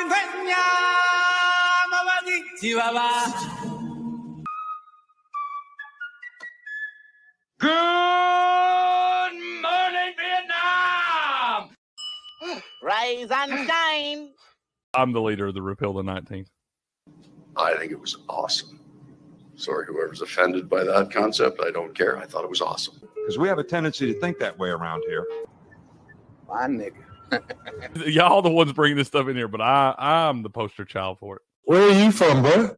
Good morning, Vietnam! Rise and shine. I'm the leader of the Repeal the 19th. I think it was awesome. Sorry, whoever's offended by that concept, I don't care. I thought it was awesome. Because we have a tendency to think that way around here. My nigga. Y'all the ones bringing this stuff in here, but I'm the poster child for it. Where are you from, bro?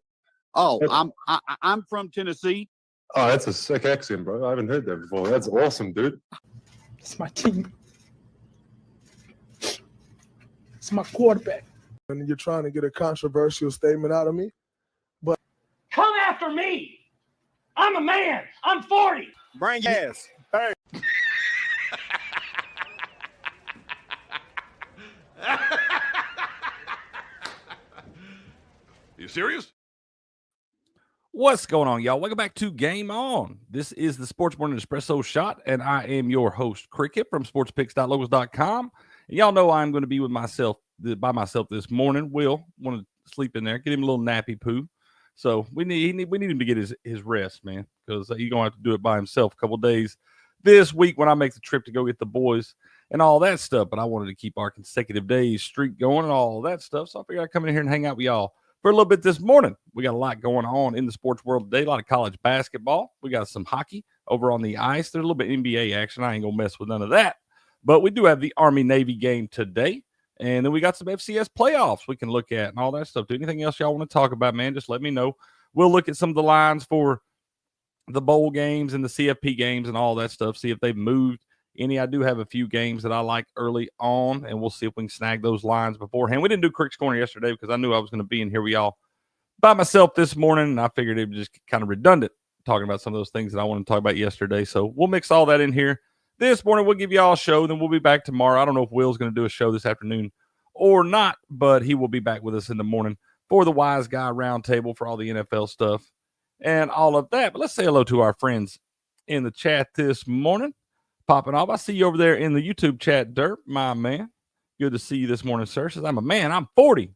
Oh, I'm from Tennessee. Oh, that's a sick accent, bro. I haven't heard that before. That's awesome, dude. It's my team. It's my quarterback. And you're trying to get a controversial statement out of me. But Come after me! I'm a man! I'm 40! Bring your ass. Hey. You serious? What's going on, y'all? Welcome back to Game On. This is the Sports Morning Espresso Shot, and I am your host, Cricket, from sportspicks.locals.com. And y'all know I'm going to be by myself this morning. Will want to sleep in there, get him a little nappy poo. So we need him to get his rest, man, because he's going to have to do it by himself a couple days this week when I make the trip to go get the boys and all that stuff. But I wanted to keep our consecutive days streak going and all that stuff. So I figured I'd come in here and hang out with y'all for a little bit this morning. We got a lot going on in the sports world today. A lot of college basketball. We got some hockey over on the ice. There's a little bit of NBA action. I ain't going to mess with none of that. But we do have the Army-Navy game today. And then we got some FCS playoffs we can look at and all that stuff. Do anything else y'all want to talk about, man, just let me know. We'll look at some of the lines for the bowl games and the CFP games and all that stuff, see if they've moved any. I do have a few games that I like early on, and we'll see if we can snag those lines beforehand. We didn't do Crick's Corner yesterday because I knew I was going to be in here with y'all by myself this morning, and I figured it was just kind of redundant talking about some of those things that I wanted to talk about yesterday. So we'll mix all that in here. This morning, we'll give y'all a show, then we'll be back tomorrow. I don't know if Will's going to do a show this afternoon or not, but he will be back with us in the morning for the Wise Guy Roundtable for all the NFL stuff and all of that. But let's say hello to our friends in the chat this morning. Popping off. I see you over there in the YouTube chat, Derp, my man. Good to see you this morning, sir. Says, I'm a man. I'm 40.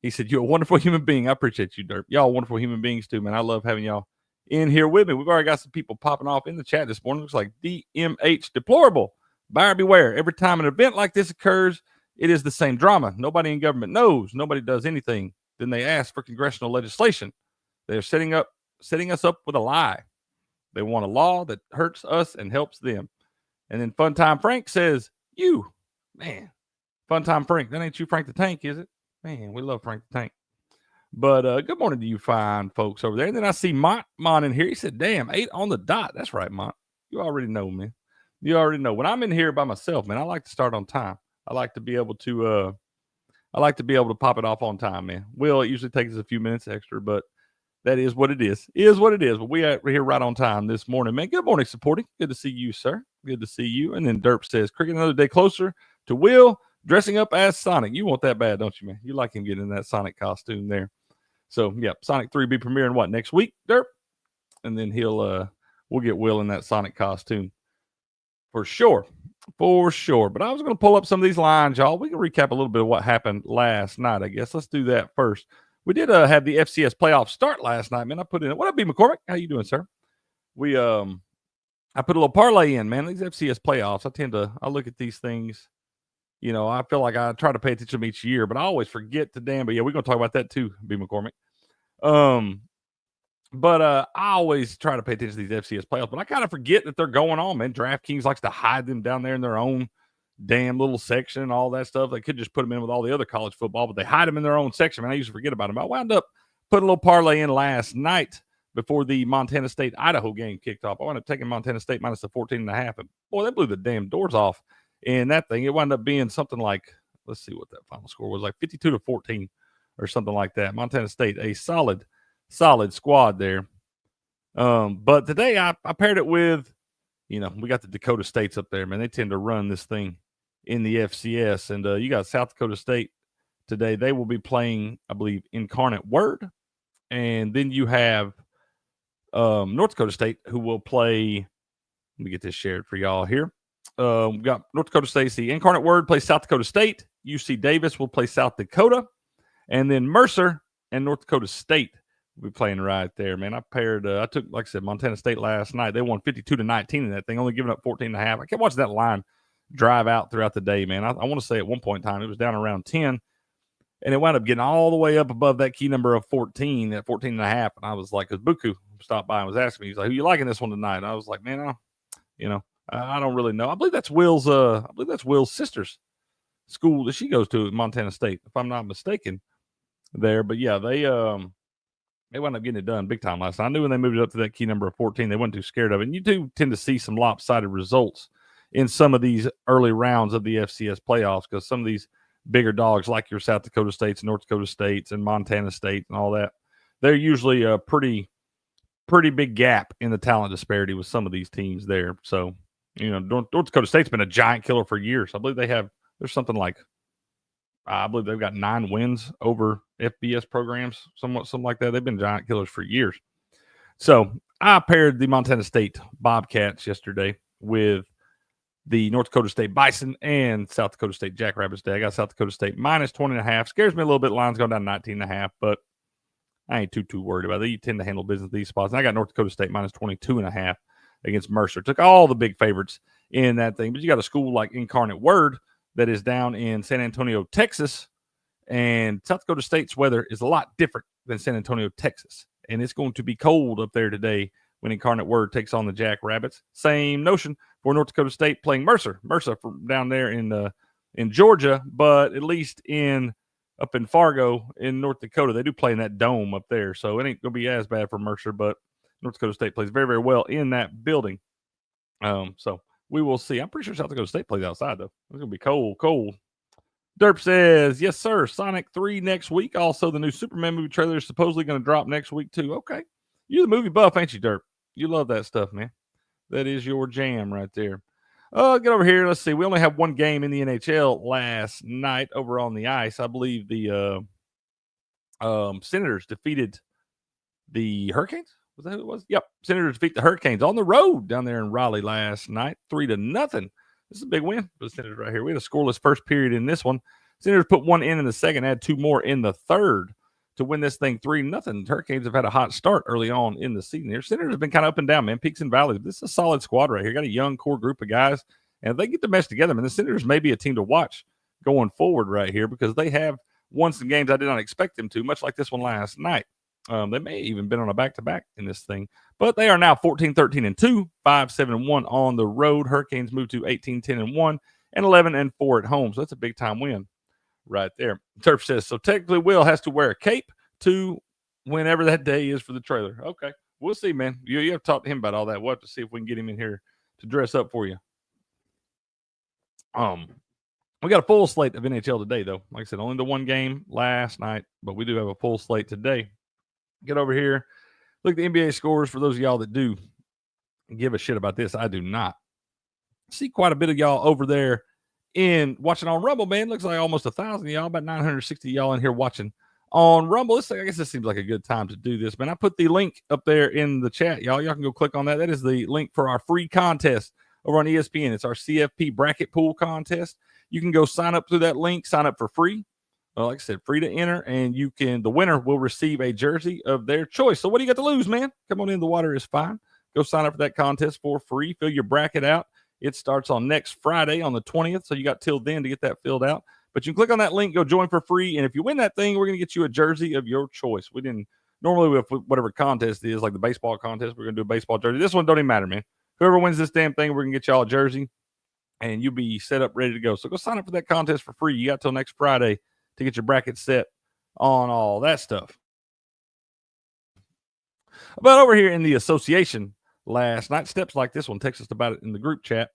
He said, you're a wonderful human being. I appreciate you, Derp. Y'all wonderful human beings too, man. I love having y'all in here with me. We've already got some people popping off in the chat this morning. Looks like DMH deplorable. Buyer beware. Every time an event like this occurs, it is the same drama. Nobody in government knows. Nobody does anything. Then they ask for congressional legislation. They're setting us up with a lie. They want a law that hurts us and helps them. And then Funtime Frank says, you, man, Funtime Frank. That ain't you, Frank the Tank, is it? Man, we love Frank the Tank. But good morning to you fine folks over there. And then I see Mont in here. He said, damn, 8 on the dot. That's right, Mont. You already know, man. You already know. When I'm in here by myself, man, I like to start on time. I like to be able to pop it off on time, man. It usually takes us a few minutes extra, but that is what it is. It is what it is. But we're here right on time this morning, man. Good morning, supporting. Good to see you, sir. Good to see you. And then Derp says, Cricket another day closer to Will dressing up as Sonic. You want that bad, don't you, man? You like him getting in that Sonic costume there. So, yeah, Sonic 3 be premiering what, next week, Derp? And then we'll get Will in that Sonic costume for sure. For sure. But I was going to pull up some of these lines, y'all. We can recap a little bit of what happened last night, I guess. Let's do that first. We did have the FCS playoff start last night, man. I put in, what up, B. McCormick? How you doing, sir? I put a little parlay in, man. These FCS playoffs, I look at these things, you know, I feel like I try to pay attention to them each year, but I always forget to damn. But yeah, we're going to talk about that too, B. McCormick. But I always try to pay attention to these FCS playoffs, but I kind of forget that they're going on, man. DraftKings likes to hide them down there in their own damn little section and all that stuff. They could just put them in with all the other college football, but they hide them in their own section, man. I usually forget about them. I wound up putting a little parlay in last night before the Montana State-Idaho game kicked off. I wound up taking Montana State minus the 14.5, and boy, they blew the damn doors off in that thing. It wound up being something like, let's see what that final score was, like 52-14 or something like that. Montana State, a solid squad there. But today I paired it with, you know, we got the Dakota States up there, man. They tend to run this thing in the FCS. And you got South Dakota State today. They will be playing, I believe, Incarnate Word. And then you have North Dakota State, who will play, let me get this shared for y'all here. We've got North Dakota State, the Incarnate Word plays South Dakota State. UC Davis will play South Dakota. And then Mercer and North Dakota State will be playing right there, man. I took, like I said, Montana State last night. They won 52-19 in that thing, only giving up 14.5. I kept watching that line drive out throughout the day, man. I want to say at one point in time it was down around 10, and it wound up getting all the way up above that key number of 14 at 14.5. And I was like, because Buku stopped by and was asking me, he's like, "Who you liking this one tonight?" And I was like, "Man, I don't really know. I believe that's Will's sister's school that she goes to at Montana State, if I'm not mistaken." There, but yeah, they wound up getting it done big time last night. I knew when they moved it up to that key number of 14, they weren't too scared of it. And you do tend to see some lopsided results in some of these early rounds of the FCS playoffs, because some of these bigger dogs, like your South Dakota States, North Dakota States, and Montana State, and all that, they're usually a pretty big gap in the talent disparity with some of these teams there. So, North Dakota State's been a giant killer for years. I believe there's something like, I believe they've got 9 wins over FBS programs, something like that. They've been giant killers for years. So I paired the Montana State Bobcats yesterday with the North Dakota State Bison and South Dakota State Jackrabbits today. I got South Dakota State minus 20.5. Scares me a little bit. Line's going down 19.5, but I ain't too worried about it. They tend to handle business these spots. And I got North Dakota State minus 22.5 against Mercer. Took all the big favorites in that thing. But you got a school like Incarnate Word that is down in San Antonio, Texas. And South Dakota State's weather is a lot different than San Antonio, Texas. And it's going to be cold up there today when Incarnate Word takes on the Jackrabbits. Same notion for North Dakota State playing Mercer. Mercer from down there in Georgia, but at least up in Fargo in North Dakota, they do play in that dome up there. So it ain't going to be as bad for Mercer, but North Dakota State plays very, very well in that building. So we will see. I'm pretty sure South Dakota State plays outside, though. It's going to be cold. Derp says, yes, sir. Sonic 3 next week. Also, the new Superman movie trailer is supposedly going to drop next week, too. Okay. You're the movie buff, ain't you, Derp? You love that stuff, man. That is your jam right there. Get over here. Let's see. We only have one game in the NHL last night over on the ice. I believe the Senators defeated the Hurricanes. Was that who it was? Yep. Senators defeat the Hurricanes on the road down there in Raleigh last night, 3-0. This is a big win for the Senators right here. We had a scoreless first period in this one. Senators put one in the second, add 2 more in the third to win this thing 3-0. Hurricanes have had a hot start early on in the season here. Senators have been kind of up and down, man, peaks and valleys. This is a solid squad right here. Got a young core group of guys, and if they get the mesh together, man, the Senators may be a team to watch going forward right here, because they have won some games I did not expect them to, much like this one last night. They may have even been on a back-to-back in this thing, but they are now 14-13-2, 5-7-1 on the road. Hurricanes move to 18-10-1 and 11-4 at home. So that's a big-time win right there. Turf says, so technically Will has to wear a cape to whenever that day is for the trailer. Okay, we'll see, man. You have to talk to him about all that. We'll have to see if we can get him in here to dress up for you. We got a full slate of NHL today, though. Like I said, only the one game last night, but we do have a full slate today. Get over here. Look at the NBA scores for those of y'all that do give a shit about this. I do not. See quite a bit of y'all over there in watching on Rumble, man. Looks like almost 1,000 of y'all, about 960 y'all in here watching on Rumble. I guess this seems like a good time to do this, man. I put the link up there in the chat, y'all. Y'all can go click on that. That is the link for our free contest over on ESPN. It's our CFP bracket pool contest. You can go sign up through that link, sign up for free. Like I said, free to enter, and the winner will receive a jersey of their choice. So what do you got to lose, man? Come on in. The water is fine. Go sign up for that contest for free. Fill your bracket out. It starts on next Friday on the 20th, so you got till then to get that filled out. But you can click on that link, go join for free, and if you win that thing, we're going to get you a jersey of your choice. We didn't normally with whatever contest is, like the baseball contest, we're going to do a baseball jersey. This one don't even matter, man. Whoever wins this damn thing, we're going to get y'all a jersey, and you'll be set up, ready to go. So go sign up for that contest for free. You got till next Friday to get your bracket set on all that stuff. But over here in the association last night, steps like this one, text us about it in the group chat.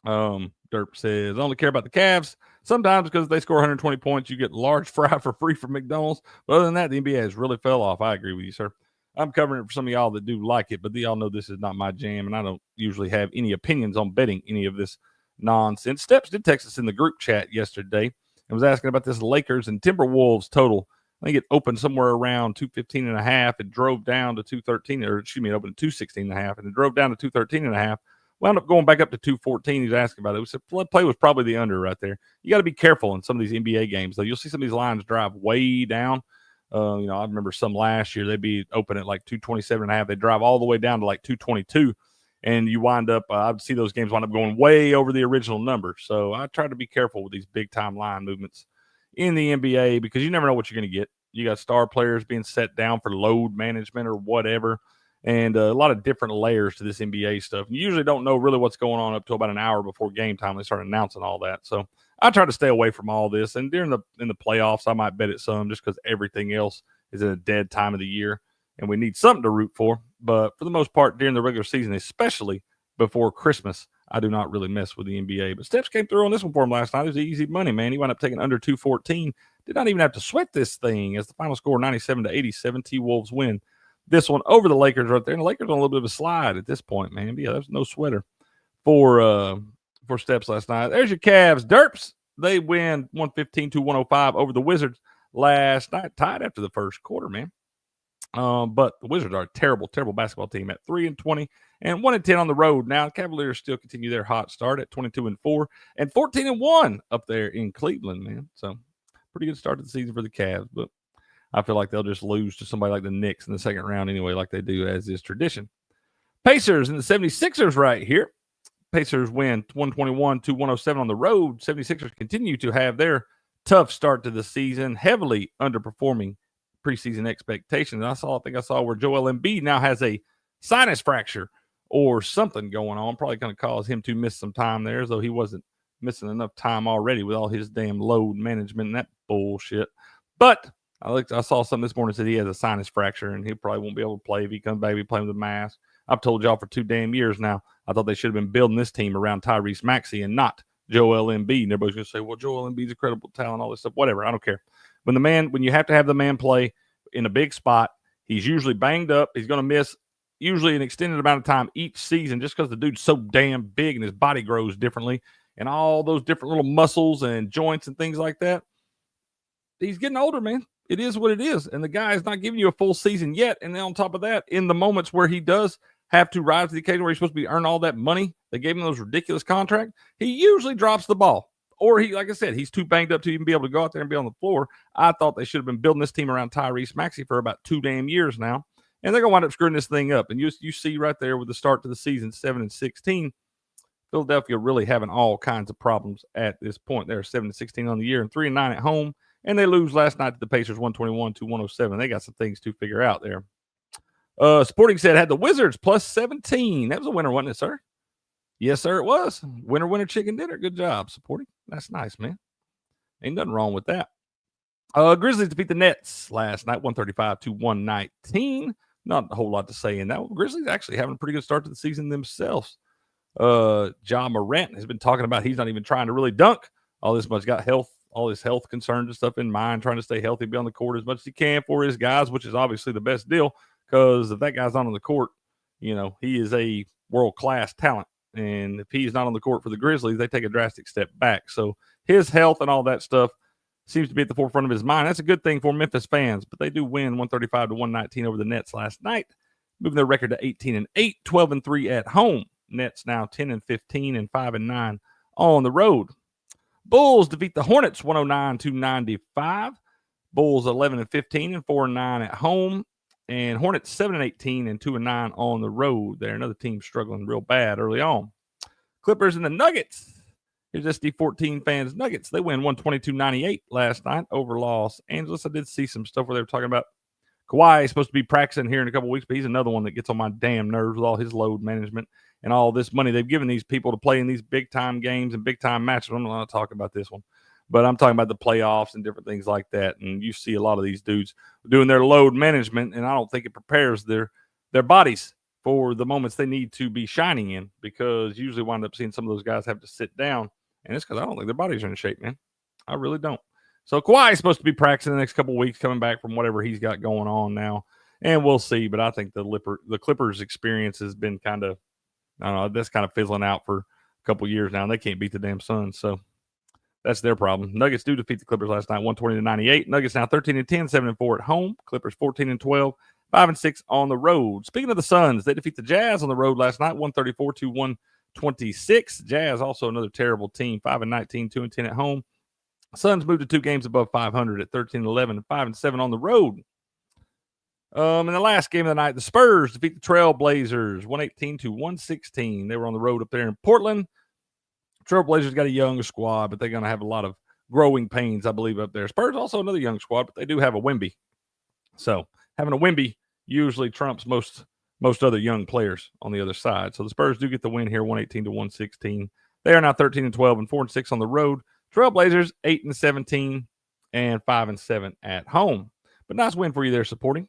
Derp says, I only care about the Cavs. Sometimes because they score 120 points, you get large fry for free from McDonald's. But other than that, the NBA has really fell off. I agree with you, sir. I'm covering it for some of y'all that do like it, but y'all know this is not my jam, and I don't usually have any opinions on betting any of this nonsense. Steps did text us in the group chat yesterday and was asking about this Lakers and Timberwolves total. I think it opened somewhere around 215.5. It drove down to 213, or excuse me, it opened at 216.5, and it drove down to 213.5 Wound up going back up to 214. He's asking about it. We said play was probably the under right there. You got to be careful in some of these NBA games, though. You'll see some of these lines drive way down. I remember some last year, they'd be open at like 227.5. They drive all the way down to like 222. And you wind up, I'd see those games wind up going way over the original number. So I try to be careful with these big-time line movements in the NBA because you never know what you're going to get. You got star players being set down for load management or whatever, and a lot of different layers to this NBA stuff. You usually don't know really what's going on up to about an hour before game time. They start announcing all that. So I try to stay away from all this. And in the playoffs, I might bet it some just because everything else is at a dead time of the year, and we need something to root for. But for the most part, during the regular season, especially before Christmas, I do not really mess with the NBA. But Steps came through on this one for him last night. It was easy money, man. He wound up taking under 214. Did not even have to sweat this thing as the final score 97-87. T-Wolves win this one over the Lakers right there. And the Lakers on a little bit of a slide at this point, man. But yeah, there's no sweater for Steps last night. There's your Cavs. Derps, they win 115-105 over the Wizards last night. Tied after the first quarter, man. But the Wizards are a terrible, terrible basketball team at 3-20 and 1-10 on the road. Now, the Cavaliers still continue their hot start at 22-4 and 14-1 up there in Cleveland, man. So, pretty good start to the season for the Cavs, but I feel like they'll just lose to somebody like the Knicks in the second round anyway, like they do as is tradition. Pacers and the 76ers right here. Pacers win 121-107 on the road. 76ers continue to have their tough start to the season, heavily underperforming preseason expectations. I think I saw where Joel Embiid now has a sinus fracture or something going on, probably going to cause him to miss some time there, as though he wasn't missing enough time already with all his damn load management and that bullshit. But I saw something this morning that said he has a sinus fracture and he probably won't be able to play if he comes back, playing with a mask. I've told y'all for 2 damn years now, I thought they should have been building this team around Tyrese Maxey and not Joel Embiid. And everybody's going to say, well, Joel Embiid's a credible talent, all this stuff, whatever. I don't care. When you have to have the man play in a big spot, he's usually banged up. He's going to miss usually an extended amount of time each season just because the dude's so damn big and his body grows differently and all those different little muscles and joints and things like that. He's getting older, man. It is what it is. And the guy is not giving you a full season yet. And then on top of that, in the moments where he does have to rise to the occasion where he's supposed to be earning all that money, they gave him those ridiculous contracts, he usually drops the ball. Or he, like I said, he's too banged up to even be able to go out there and be on the floor. I thought they should have been building this team around Tyrese Maxey for about 2 damn years now. And they're going to wind up screwing this thing up. And you see right there with the start to the season, 7-16, Philadelphia really having all kinds of problems at this point. They're 7-16 on the year and 3-9 at home. And they lose last night to the Pacers 121-107. They got some things to figure out there. Sporting said had the Wizards plus 17. That was a winner, wasn't it, sir? Yes, sir, it was. Winner, chicken dinner. Good job, Sporting. That's nice, man. Ain't nothing wrong with that. Grizzlies defeat the Nets last night, 135-119. Not a whole lot to say in that one. Grizzlies actually having a pretty good start to the season themselves. Ja Morant has been talking about he's not even trying to really dunk all this much. Got all his health concerns and stuff in mind, trying to stay healthy, be on the court as much as he can for his guys, which is obviously the best deal because if that guy's not on the court, he is a world-class talent. And if he's not on the court for the Grizzlies, they take a drastic step back. So his health and all that stuff seems to be at the forefront of his mind. That's a good thing for Memphis fans, but they do win 135-119 over the Nets last night, moving their record to 18-8, 12-3 at home. Nets now 10-15 and 5-9 on the road. Bulls defeat the Hornets 109-95. Bulls 11-15 and 4-9 at home. And Hornets 7-18 and 2-9 on the road. There, another team struggling real bad early on. Clippers and the Nuggets. Here's SD14 fans. Nuggets, they win 122-98 last night over Los Angeles. I did see some stuff where they were talking about Kawhi is supposed to be practicing here in a couple of weeks, but he's another one that gets on my damn nerves with all his load management and all this money they've given these people to play in these big-time games and big-time matches. I'm not going to talk about this one. But I'm talking about the playoffs and different things like that. And you see a lot of these dudes doing their load management, and I don't think it prepares their bodies for the moments they need to be shining in, because usually wind up seeing some of those guys have to sit down. And it's because I don't think their bodies are in shape, man. I really don't. So Kawhi is supposed to be practicing the next couple of weeks, coming back from whatever he's got going on now. And we'll see. But I think the Clippers experience has been kind of, I don't know, that's kind of fizzling out for a couple of years now. And they can't beat the damn Suns. So that's their problem. Nuggets do defeat the Clippers last night, 120-98. Nuggets now 13-10, 7-4 at home. Clippers 14-12, 5-6 on the road. Speaking of the Suns, they defeat the Jazz on the road last night, 134-112. 26. Jazz, also another terrible team, 5-19, 2-10 at home. Suns moved to 2 games above 500 at 13-11, 5-7 on the road. In the last game of the night, the Spurs defeat the Trailblazers 118-116. They were on the road up there in Portland. Trailblazers got a young squad, but they're going to have a lot of growing pains, I believe, up there. Spurs also another young squad, but they do have a Wemby. So having a Wemby usually trumps most other young players on the other side. So the Spurs do get the win here, 118-116. They are now 13-12 and 4-6 on the road. Trailblazers 8-17 and 5-7 at home. But nice win for you there, supporting.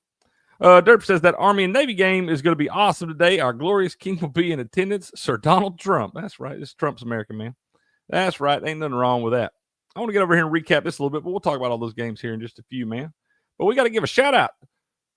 Derp says that Army and Navy game is going to be awesome today. Our glorious king will be in attendance, Sir Donald Trump. That's right. This is Trump's America, man. That's right. Ain't nothing wrong with that. I want to get over here and recap this a little bit, but we'll talk about all those games here in just a few, man. But we got to give a shout out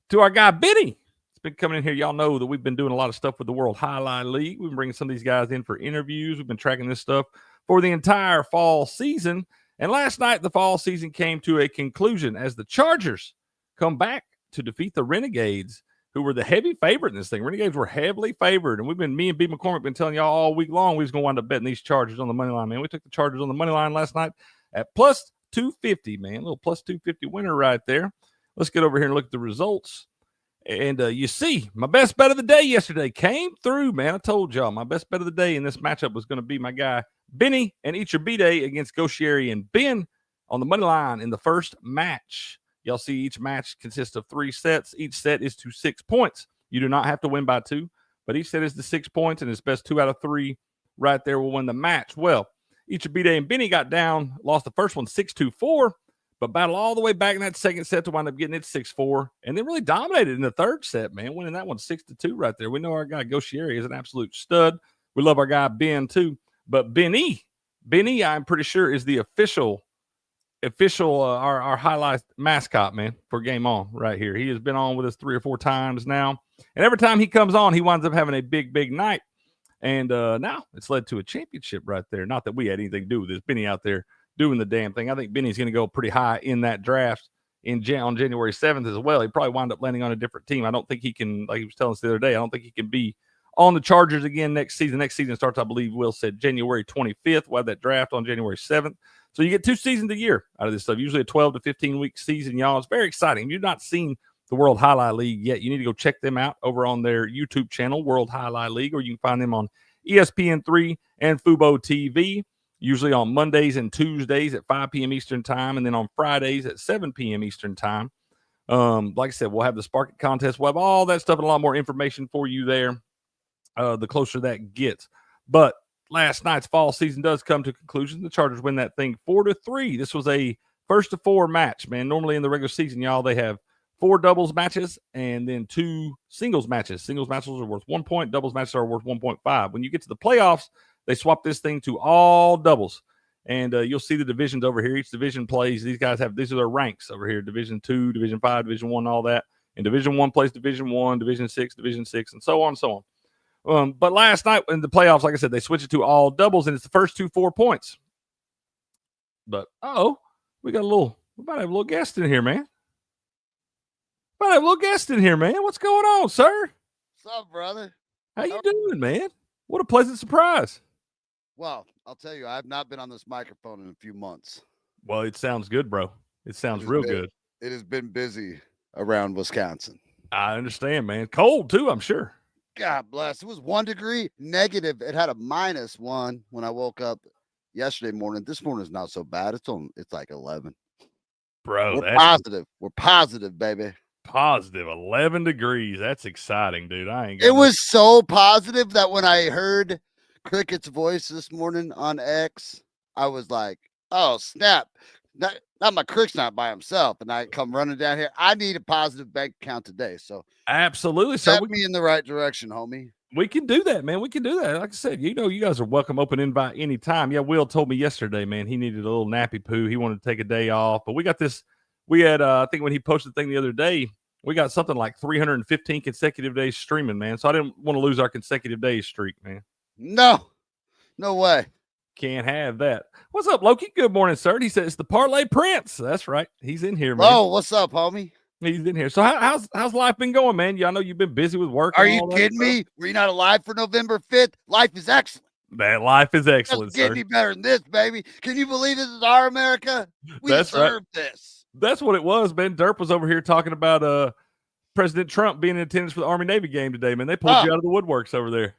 to our guy, Benny. It's been coming in here. Y'all know that we've been doing a lot of stuff with the World Highlight League. We've been bringing some of these guys in for interviews. We've been tracking this stuff for the entire fall season. And last night, the fall season came to a conclusion as the Chargers come back to defeat the Renegades, who were the heavy favorite in this thing. Renegades were heavily favored, and me and B. McCormick been telling y'all all week long we was going to wind up betting these Chargers on the money line, man. We took the Chargers on the money line last night at plus 250, man. A little plus 250 winner right there. Let's get over here and look at the results. And you see, my best bet of the day yesterday came through, man. I told y'all my best bet of the day in this matchup was going to be my guy Benny and Eat Your B-Day against Goshieri and Ben on the money line in the first match. Y'all see each match consists of 3 sets. Each set is to 6 points. You do not have to win by 2, but each set is to 6 points, and it's best 2 out of 3 right there will win the match. Well, Each Your B-Day and Benny got down, lost the first one 6-4, but battled all the way back in that second set to wind up getting it 6-4, and then really dominated in the third set, man, winning that one 6-2 right there. We know our guy Goshieri is an absolute stud. We love our guy Ben too, but Benny, I'm pretty sure is the official our highlight mascot, man, for Game On right here. He has been on with us 3 or 4 times now, and every time he comes on, he winds up having a big night. And now it's led to a championship right there. Not that we had anything to do with this. Benny out there doing the damn thing. I think Benny's going to go pretty high in that draft on January 7th as well. He probably wind up landing on a different team. I don't think he can, like he was telling us the other day, I don't think he can be on the Chargers again next season. Next season starts, I believe, Will said January 25th. We'll have that draft on January 7th. So you get 2 seasons a year out of this stuff, usually a 12 to 15-week season, y'all. It's very exciting. If you've not seen the World Highlight League yet, you need to go check them out over on their YouTube channel, World Highlight League, or you can find them on ESPN3 and Fubo TV, usually on Mondays and Tuesdays at 5 p.m. Eastern Time, and then on Fridays at 7 p.m. Eastern Time. Like I said, we'll have the Spark It contest. We'll have all that stuff and a lot more information for you there the closer that gets. But last night's fall season does come to conclusion. The Chargers win that thing 4-3. This was a 1-4 match, man. Normally in the regular season, y'all, they have 4 doubles matches and then 2 singles matches. Singles matches are worth 1 point. Doubles matches are worth 1.5. When you get to the playoffs, they swap this thing to all doubles. And you'll see the divisions over here. Each division plays. These are their ranks over here. Division 2, Division 5, Division 1, all that. And Division 1 plays Division 1, Division 6, and so on and so on. But last night in the playoffs, like I said, they switched it to all doubles, and it's the first 2 4 points. But, we might have a little guest in here, man. What's going on, sir? What's up, brother? How you doing, man? What a pleasant surprise. Well, I'll tell you, I've not been on this microphone in a few months. Well, it sounds good, bro. It sounds real good. It has been busy around Wisconsin. I understand, man. Cold, too, I'm sure. God bless. It was 1 degree negative. It had a -1 when I woke up yesterday morning. This morning is not so bad. It's like 11. Bro, we're positive. We're positive, baby. Positive 11 degrees. That's exciting, dude. It was so positive that when I heard Cricket's voice this morning on X, I was like, oh, snap. Not my Crick's not by himself, and I come running down here. I need a positive bank account today. So absolutely, set me in the right direction, homie. We can do that, man. We can do that. Like I said, you guys are welcome, open invite anytime. Yeah, Will told me yesterday, man, he needed a little nappy poo. He wanted to take a day off, but we got this. We had, I think when he posted the thing the other day, we got something like 315 consecutive days streaming, man. So I didn't want to lose our consecutive days streak, man. No way. Can't have that. What's up, Loki? Good morning, sir. He says it's the Parlay Prince. That's right. He's in here, man. Oh, what's up, homie? He's in here. So how's life been going, man? I know you've been busy with work. Are you kidding me? Were you not alive for November 5th? Life is excellent. That life is excellent, Doesn't get sir. any better than this, baby. Can you believe this is our America? We That's right. deserve this. That's what it was, man. Derp was over here talking about President Trump being in attendance for the Army-Navy game today, man. They pulled you out of the woodworks over there.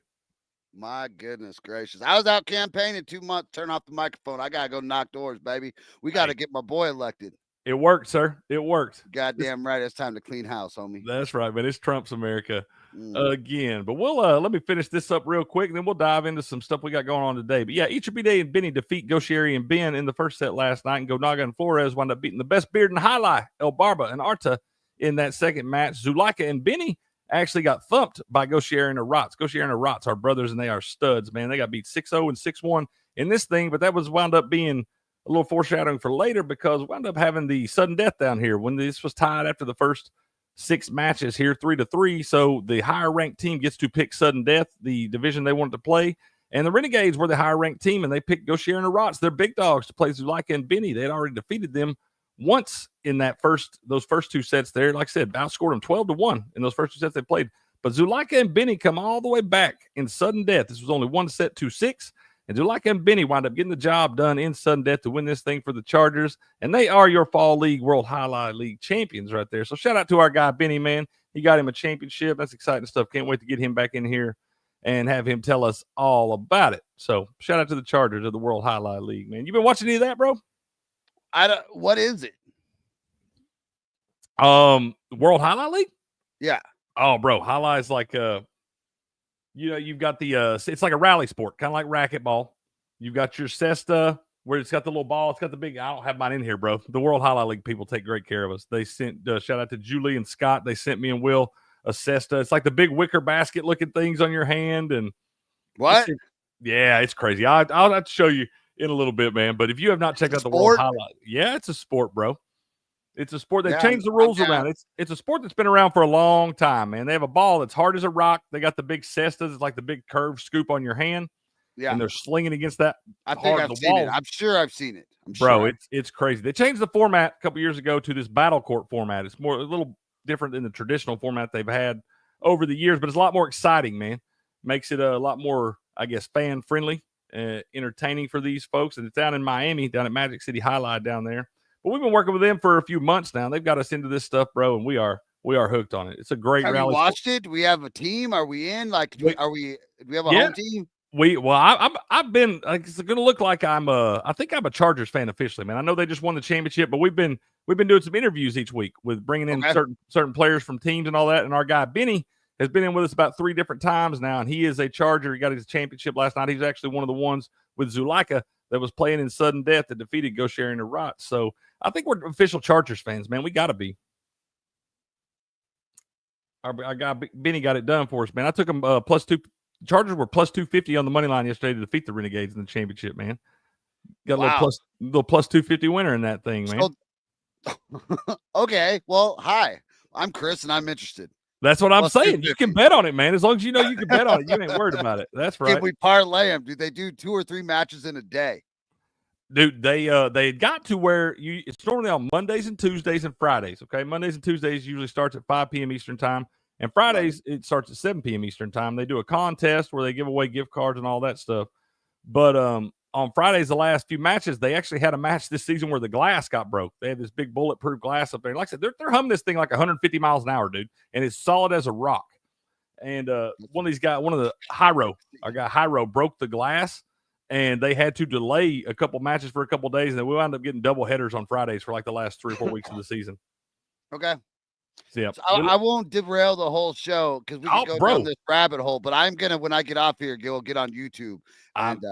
My goodness gracious. I was out campaigning 2 months, turn off the microphone. I got to go knock doors, baby. We got to get my boy elected. It worked, sir. It worked. Goddamn right. It's time to clean house, homie. That's right, man. It's Trump's America again. But we'll let me finish this up real quick, and then we'll dive into some stuff we got going on today. But yeah, Ichibide and Benny defeat Goshieri and Ben in the first set last night, and Gonaga and Flores wound up beating the best beard and highlight, El Barba and Arta, in that second match. Zulaika and Benny actually got thumped by Goshieri and Arats. Goshieri and Arats are brothers, and they are studs, man. They got beat 6-0 and 6-1 in this thing, but that was wound up being a little foreshadowing for later because we wound up having the sudden death down here when this was tied after the first 6 matches here, 3-3. So the higher ranked team gets to pick sudden death, the division they wanted to play. And the Renegades were the higher ranked team, and they picked Goshieri and Arats. They're big dogs to play Zulaika and Benny. They had already defeated them once in those first 2 sets there. Like I said, outscored them 12-1 in those first 2 sets they played. But Zulaika and Benny come all the way back in sudden death. This was only 1 set, 2-6. And Zulaika and Benny wound up getting the job done in sudden death to win this thing for the Chargers. And they are your Fall League World Highlight League champions right there. So shout out to our guy, Benny, man. He got him a championship. That's exciting stuff. Can't wait to get him back in here and have him tell us all about it. So shout out to the Chargers of the World Highlight League, man. You been watching any of that, bro? What is it? World Highlight League? Yeah. Oh, bro. Highlight's like you've got the it's like a rally sport, kind of like racquetball. You've got your cesta where it's got the little ball. It's got the big. I don't have mine in here, bro. The World Highlight League people take great care of us. They sent shout out to Julie and Scott. They sent me and Will a cesta. It's like the big wicker basket looking things on your hand. And what? Yeah, it's crazy. I'll have to show you in a little bit, man. But if you have not checked out the World Highlight, yeah, it's a sport, bro. It's a sport. They've changed the rules around. It's a sport that's been around for a long time, man. They have a ball that's hard as a rock. They got the big cestas. It's like the big curved scoop on your hand. Yeah. And they're slinging against that. I think I've seen it. I'm sure I've seen it. Bro, it's crazy. They changed the format a couple years ago to this battle court format. It's a little different than the traditional format they've had over the years, but it's a lot more exciting, man. Makes it a lot more, I guess, fan friendly, entertaining for these folks. And it's down in Miami, down at Magic City Highlight down there. But we've been working with them for a few months now. They've got us into this stuff, bro, and we are hooked on it. It's a great rally. Have you watched it? Do we have a team? Are we in? Like, do we have a home team? I've been like, it's going to look like I think I'm a Chargers fan officially, man. I know they just won the championship, but we've been doing some interviews each week with bringing in certain players from teams and all that. And our guy Benny has been in with us about 3 different times now, and he is a Charger. He got his championship last night. He's actually one of the ones with Zulaika that was playing in sudden death that defeated Goshieri and Arats. So I think we're official Chargers fans, man. We got to be. Our guy Benny got it done for us, man. I took him +2. Chargers were +250 on the money line yesterday to defeat the Renegades in the championship, man. Got a little +250 winner in that thing, man. Okay, well, hi. I'm Chris, and I'm interested. That's what I'm saying. You can bet on it, man. As long as you know you can bet on it, you ain't worried about it. That's right. Can we parlay them? Do they do 2 or 3 matches in a day? Dude, they got to where it's normally on Mondays and Tuesdays and Fridays. Okay, Mondays and Tuesdays usually starts at 5 p.m. Eastern time, and Fridays it starts at 7 p.m. Eastern time. They do a contest where they give away gift cards and all that stuff. But on Fridays, the last few matches, they actually had a match this season where the glass got broke. They had this big bulletproof glass up there. Like I said, they're humming this thing like 150 miles an hour, dude, and it's solid as a rock. And one of these guys, one of the our guy Hyro broke the glass, and they had to delay a couple matches for a couple days, and then we wound up getting double headers on Fridays for like the last 3 or 4 weeks of the season. Okay. Yeah, so I won't derail the whole show because we can go down this rabbit hole. But I'm gonna, when I get off here, get on YouTube and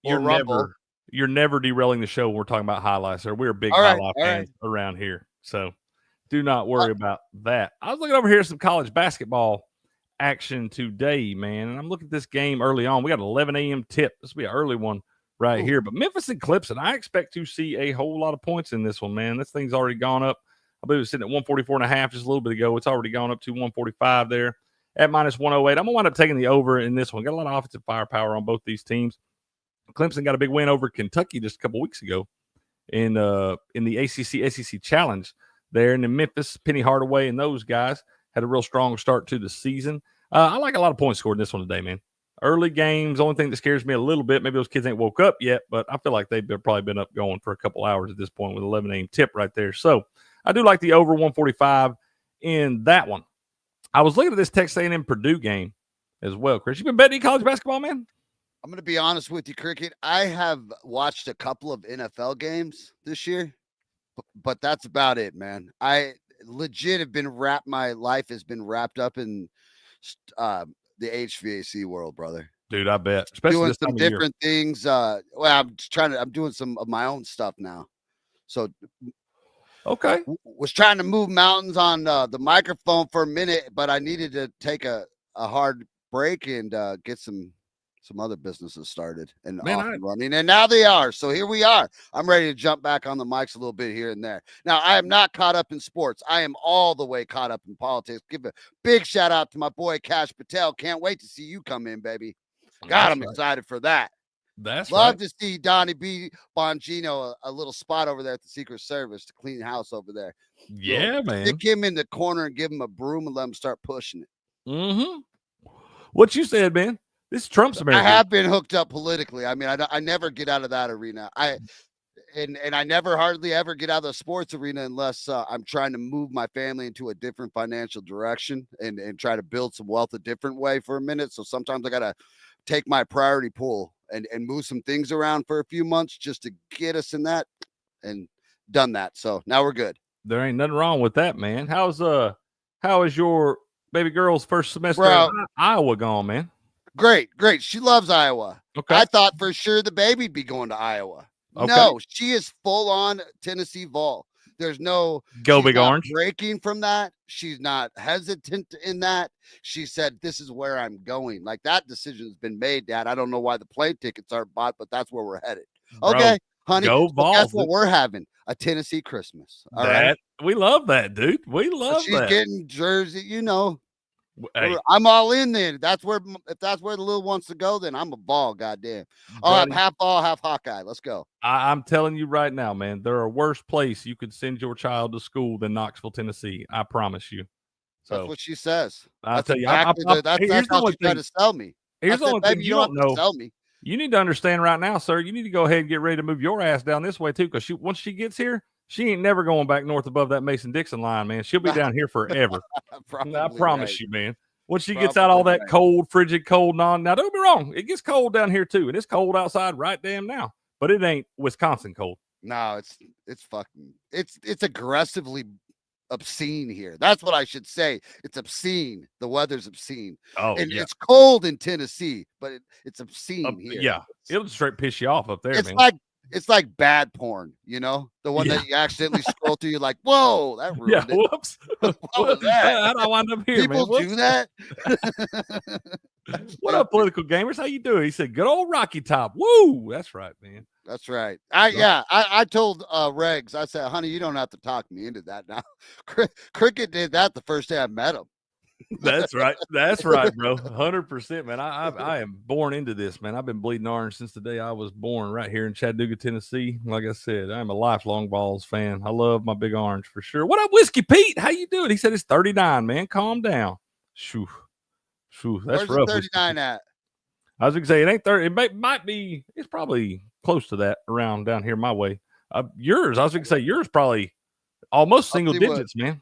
you're never derailing the show when we're talking about highlights, sir. We're big highlight fans around here, so do not worry about that. I was looking over here at some college basketball action today, man, and I'm looking at this game early on. We got an 11 a.m. tip. This will be an early one right here. But Memphis and Clemson, I expect to see a whole lot of points in this one, man. This thing's already gone up. I believe it was sitting at 144.5 just a little bit ago. It's already gone up to 145 there at -108. I'm going to wind up taking the over in this one. Got a lot of offensive firepower on both these teams. Clemson got a big win over Kentucky just a couple weeks ago in the ACC SEC Challenge there. And then Memphis, Penny Hardaway, and those guys had a real strong start to the season. I like a lot of points scored in this one today, man. Early games, only thing that scares me a little bit, maybe those kids ain't woke up yet, but I feel like they've probably been up going for a couple hours at this point with 11 a.m. tip right there. So I do like the over 145 in that one. I was looking at this Texas A&M Purdue game as well, Chris. You been betting college basketball, man? I'm going to be honest with you, Cricket. I have watched a couple of NFL games this year, but that's about it, man. I legit have been my life has been wrapped up in the HVAC world, brother. Dude, I bet. Especially doing this some time of year. different things. I'm doing some of my own stuff now. So okay. Was trying to move mountains on the microphone for a minute, but I needed to take a hard break and get some other businesses started and off and running, and now they are. So here we are. I'm ready to jump back on the mics a little bit here and there. Now, I am not caught up in sports. I am all the way caught up in politics. Give a big shout out to my boy Cash Patel. Can't wait to see you come in, baby. God, I'm excited for that. Love to see Donnie B. Bongino a little spot over there at the Secret Service to clean house over there. Yeah, man. Stick him in the corner and give him a broom and let him start pushing it. Mm-hmm. What you said, man? This is Trump's America. I have been hooked up politically. I mean, I never get out of that arena. And I never hardly ever get out of the sports arena unless I'm trying to move my family into a different financial direction and try to build some wealth a different way for a minute. So sometimes I got to take my priority pool and move some things around for a few months just to get us in that, and done that. So now we're good. There ain't nothing wrong with that, man. How is your baby girl's first semester in Iowa gone, man? Great. She loves Iowa. Okay. I thought for sure the baby'd be going to Iowa. Okay. No, she is full on Tennessee Vol. There's no Big Orange breaking from that. She's not hesitant in that. She said, "This is where I'm going." Like, that decision has been made, Dad. I don't know why the plane tickets aren't bought, but that's where we're headed. Okay, honey. Go Vols. That's what we're having. A Tennessee Christmas. All right. We love that, dude. We love she's that. Getting jersey, Hey. I'm all in there. If that's where the little wants to go, then I'm a ball. Goddamn. I'll have half ball, half Hawkeye. Let's go. I'm telling you right now, man, there are worse place you could send your child to school than Knoxville, Tennessee. I promise you. So that's what she says. I'll tell you. That's how she tried to sell me. Here's the only thing you don't know. Sell me. You need to understand right now, sir. You need to go ahead and get ready to move your ass down this way too, because once she gets here, she ain't never going back north above that Mason-Dixon line, man. She'll be down here forever. I promise you, man. Once she gets out all that cold, frigid cold, now don't get me wrong, it gets cold down here too, and it's cold outside right damn now, but it ain't Wisconsin cold. No, it's aggressively obscene here. That's what I should say. It's obscene. The weather's obscene. Oh, and yeah. It's cold in Tennessee, but it's obscene here. Yeah, it'll straight piss you off up there, it's man. It's like bad porn, the one that you accidentally scroll through. You're like, whoa, that ruined it. Whoops. What was that? How do I wind up here, People man? do that. What up, political gamers? How you doing? He said, "Good old Rocky Top." Woo! That's right, man. That's right. I told Regs, I said, "Honey, you don't have to talk me into that now." Cricket did that the first day I met him. That's right. That's right, bro. 100%, man. I am born into this, man. I've been bleeding orange since the day I was born right here in Chattanooga, Tennessee. Like I said, I'm a lifelong Vols fan. I love my big orange for sure. What up, Whiskey Pete? How you doing? He said it's 39, man. Calm down. Shoo. That's Where's rough. 39 at? I was going to say, it ain't 30. It might be, it's probably close to that around down here my way. Yours, I was going to say, yours probably almost single digits, man.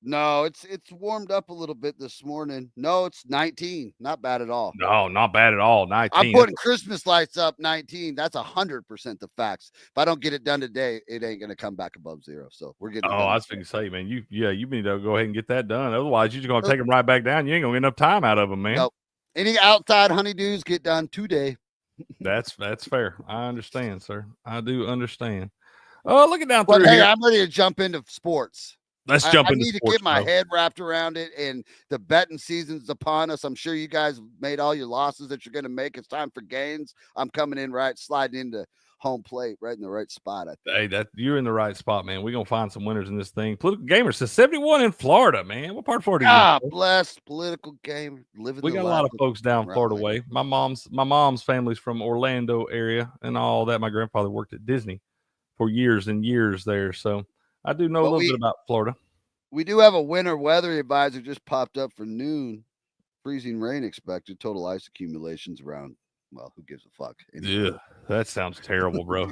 No, it's warmed up a little bit this morning. No, it's 19. Not bad at all. No, not bad at all. 19. I'm putting Christmas lights up 19. That's 100% the facts. If I don't get it done today, it ain't going to come back above zero. So we're getting. I was going to say, man, you need to go ahead and get that done. Otherwise, you're just going to take them right back down. You ain't going to get enough time out of them, man. Nope. Any outside honeydews get done today. That's fair. I understand, sir. I do understand. Oh, look at down through here. Hey, I'm ready to jump into sports. Let's jump into sports. I need to get my head wrapped around it, and the betting season's upon us. I'm sure you guys made all your losses that you're going to make. It's time for gains. I'm coming in sliding into home plate right in the right spot. I think. Hey, you're in the right spot, man. We're going to find some winners in this thing. Political Gamer says 71 in Florida, man. What part of Florida are you? Blessed political gamer. We got a lot of folks down Florida way. My mom's family's from Orlando area and all that. My grandfather worked at Disney for years and years there. So I do know a little bit about Florida. We do have a winter weather advisor just popped up for noon Freezing rain expected. Total ice accumulations around. Well, who gives a fuck? Yeah, that sounds terrible, bro.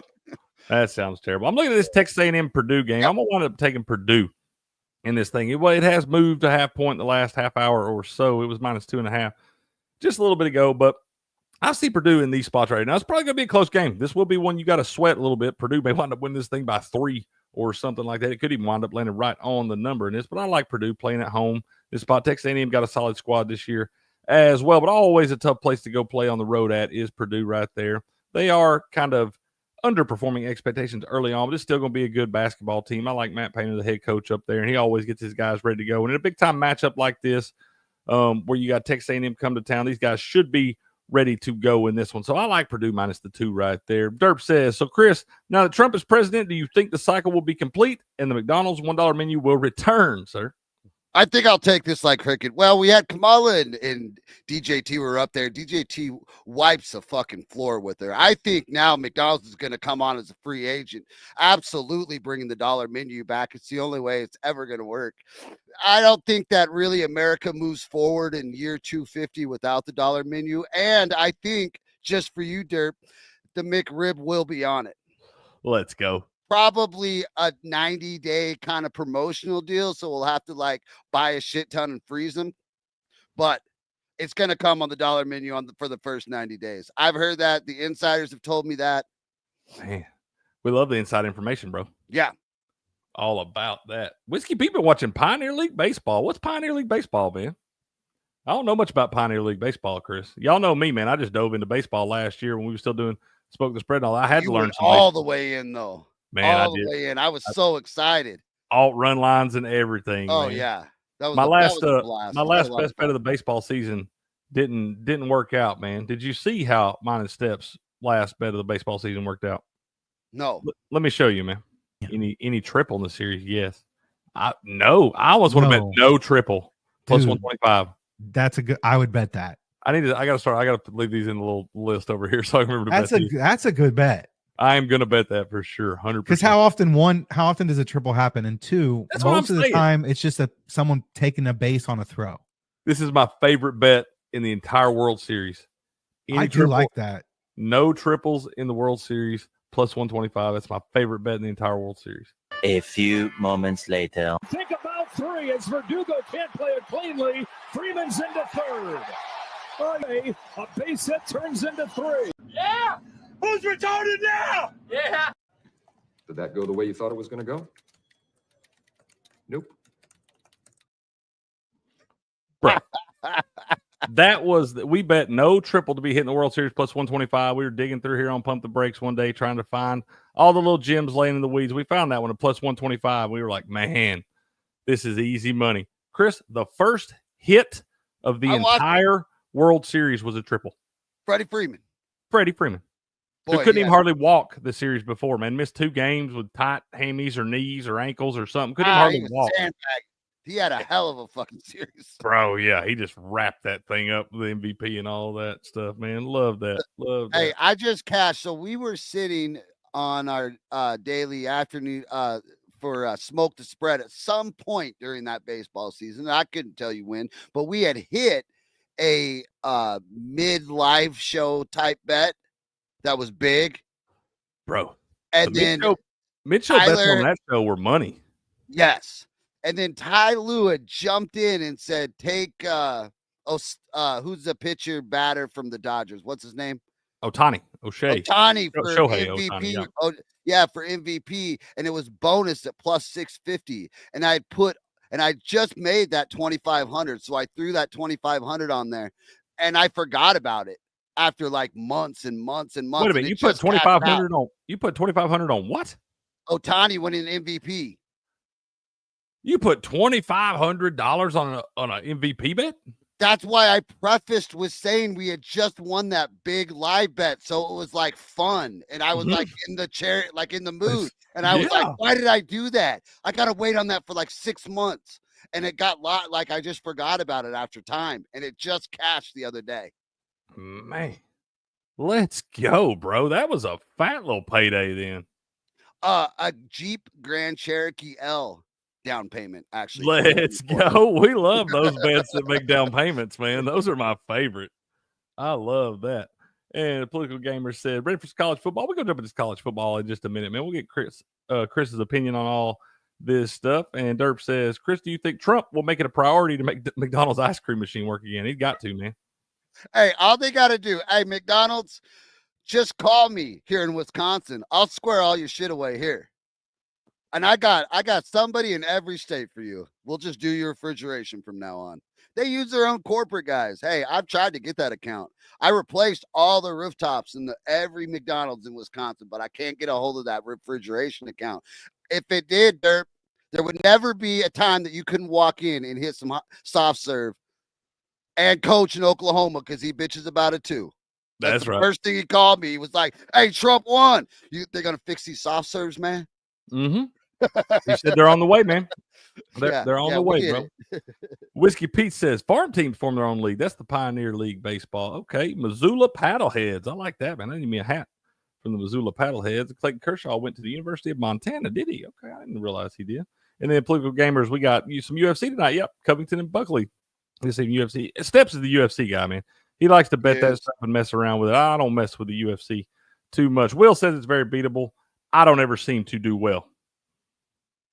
That sounds terrible. I'm looking at this Texas A&M Purdue game. I'm gonna wind up taking Purdue in this thing. It has moved a half point in the last half hour or so. It was -2.5 just a little bit ago, but I see Purdue in these spots right now. It's probably going to be a close game. This will be one you got to sweat a little bit. Purdue may wind up winning this thing by 3 or something like that. It could even wind up landing right on the number in this, but I like Purdue playing at home. This spot, Texas A&M got a solid squad this year as well, but always a tough place to go play on the road at is Purdue right there. They are kind of underperforming expectations early on, but it's still going to be a good basketball team. I like Matt Painter, the head coach up there, and he always gets his guys ready to go. And in a big-time matchup like this, where you got Texas A&M come to town, these guys should be ready to go in this one. So I like Purdue -2 right there. Derp says, so Chris, now that Trump is president, do you think the cycle will be complete and the McDonald's $1 menu will return, sir? I think I'll take this like cricket. Well, we had Kamala and DJT were up there. DJT wipes the fucking floor with her. I think now McDonald's is going to come on as a free agent. Absolutely bringing the $1 menu back. It's the only way it's ever going to work. I don't think that really America moves forward in year 250 without the $1 menu. And I think, just for you, Derp, the McRib will be on it. Let's go. Probably a 90-day kind of promotional deal, so we'll have to like buy a shit ton and freeze them, but it's going to come on the $1 menu for the first 90 days. I've heard that. The insiders have told me that. Man, we love the inside information, bro. Yeah, all about that. Whiskey Pete been watching Pioneer League Baseball. What's Pioneer League Baseball, man? I don't know much about Pioneer League Baseball, Chris. Y'all know me, man. I just dove into baseball last year when we were still doing Spoke the Spread and all. I had to learn some all baseball. the way in though. Man, all the way in. I was so excited. Alt run lines and everything. Oh man. yeah, that was my last blast. My last best bet of the baseball season didn't work out, man. Did you see how mine and Steps' last bet of the baseball season worked out? No. Let me show you, man. Any triple in the series? Yes. I almost would have bet no triple plus 125. That's a good. I would bet that. I got to leave these in the little list over here so I can remember to bet these. That's a good bet. I am gonna bet that for sure, 100%. Because how often does a triple happen? And two, most of the time it's just someone taking a base on a throw. This is my favorite bet in the entire World Series. I do like that. No triples in the World Series plus 125. That's my favorite bet in the entire World Series. A few moments later. Think about 3 as Verdugo can't play it cleanly. Freeman's into third. A base hit turns into 3. Yeah! Who's retarded now? Yeah! Did that go the way you thought it was going to go? Nope. Bro. We bet no triple to be hitting the World Series plus 125. We were digging through here on Pump the Brakes one day trying to find all the little gems laying in the weeds. We found that one at plus 125. We were like, man, this is easy money. Chris, the first hit of the entire World Series was a triple. Freddie Freeman. Boy, couldn't even hardly walk the series before, man. Missed 2 games with tight hammies or knees or ankles or something. Couldn't even hardly walk. He had a hell of a fucking series. Bro, yeah. He just wrapped that thing up with the MVP and all that stuff, man. Love that. Hey, I just cashed. So we were sitting on our daily afternoon for Smoke the Spread at some point during that baseball season. I couldn't tell you when, but we had hit a mid-live show type bet that was big, bro. And then mid-show bets on that show were money. Yes, and then Ty Lue had jumped in and said, "Take who's the pitcher batter from the Dodgers? What's his name? Ohtani for MVP. Ohtani, yeah, for MVP, and it was bonus at plus 650, and I just made that 2,500, so I threw that 2,500 on there, and I forgot about it after like months and months and months. Wait a minute, you put 2,500 on? You put 2,500 on what? Ohtani winning MVP. You put $2,500 on an MVP bet? That's why I prefaced with saying we had just won that big live bet, so it was like fun, and I was like in the chair, like in the mood, and I was like, "Why did I do that? I gotta wait on that for like 6 months." And it got like I just forgot about it after time, and it just cashed the other day. Man, let's go, bro. That was a fat little payday then. A Jeep Grand Cherokee L down payment. Actually, Let's go. We love those bets that make down payments, man. Those are my favorite. I love that. And the Political Gamer said, ready for college football? We're going to jump into this college football in just a minute, man. We'll get Chris's opinion on all this stuff. And Derp says, Chris, do you think Trump will make it a priority to make McDonald's ice cream machine work again? He's got to, man. Hey, all they got to do, hey, McDonald's, just call me here in Wisconsin. I'll square all your shit away here. And I got somebody in every state for you. We'll just do your refrigeration from now on. They use their own corporate guys. Hey, I've tried to get that account. I replaced all the rooftops in every McDonald's in Wisconsin, but I can't get a hold of that refrigeration account. If it did, there would never be a time that you couldn't walk in and hit some soft serve and coach in Oklahoma because he bitches about it too. That's right. First thing he called me, he was like, hey, Trump won. They're going to fix these soft serves, man? Mm-hmm. He said they're on the way, man. They're on the way, bro. Whiskey Pete says farm teams form their own league. That's the Pioneer League baseball. Okay, Missoula Paddleheads. I like that, man. I need me a hat from the Missoula Paddleheads. Clayton Kershaw went to the University of Montana, did he? Okay, I didn't realize he did. And then Political Gamers, we got some UFC tonight. Yep, Covington and Buckley. This is UFC. Steps is the UFC guy, man. He likes to bet that stuff and mess around with it. I don't mess with the UFC too much. Will says it's very beatable. I don't ever seem to do well.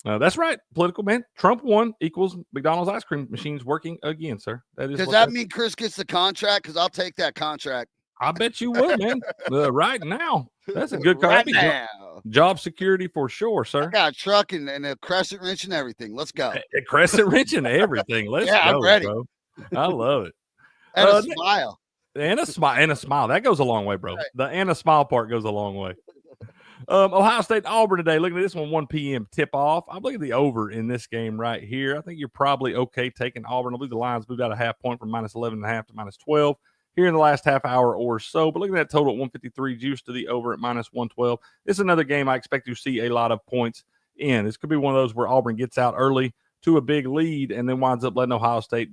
That's right, Political man. Trump won equals McDonald's ice cream machines working again, sir. Does that mean Chris gets the contract? Because I'll take that contract. I bet you will, man. Right now. That's a good right job security for sure, sir. I got a truck and a crescent wrench and everything. Let's go. A crescent wrench and everything. Let's go, I'm ready. Bro. I love it. And a smile. And a smile. That goes a long way, bro. Right. The and a smile part goes a long way. Ohio State Auburn today. Looking at this one, 1 p.m. tip off. I'm looking at the over in this game right here. I think you're probably okay taking Auburn. I believe the Lions moved out a half point from -11.5 to -12 here in the last half hour or so. But looking at that total at 153, juice to the over at -112. This is another game I expect to see a lot of points in. This could be one of those where Auburn gets out early to a big lead and then winds up letting Ohio State,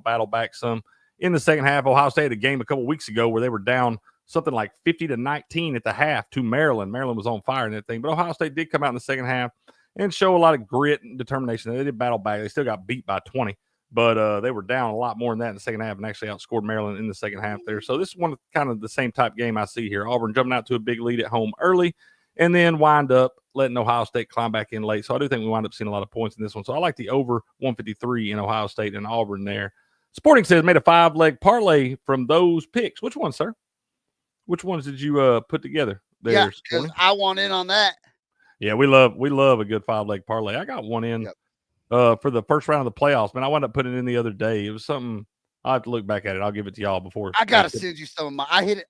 battle back some in the second half. Ohio State had a game a couple weeks ago where they were down something like 50-19 at the half to Maryland. Maryland was on fire in that thing. But Ohio State did come out in the second half and show a lot of grit and determination. They did battle back. They still got beat by 20, but they were down a lot more than that in the second half and actually outscored Maryland in the second half there. So this is one of kind of the same type game I see here. Auburn jumping out to a big lead at home early and then wind up letting Ohio State climb back in late. So I do think we wind up seeing a lot of points in this one. So I like the over 153 in Ohio State and Auburn there. Sporting says made a 5-leg parlay from those picks. Which one, sir? Which ones did you put together there? Yeah, because I want in on that. Yeah, we love a good 5-leg parlay. I got one in for the first round of the playoffs, man. I wound up putting it in the other day. It was something I'll have to look back at it. I'll give it to y'all before. I gotta send you some of my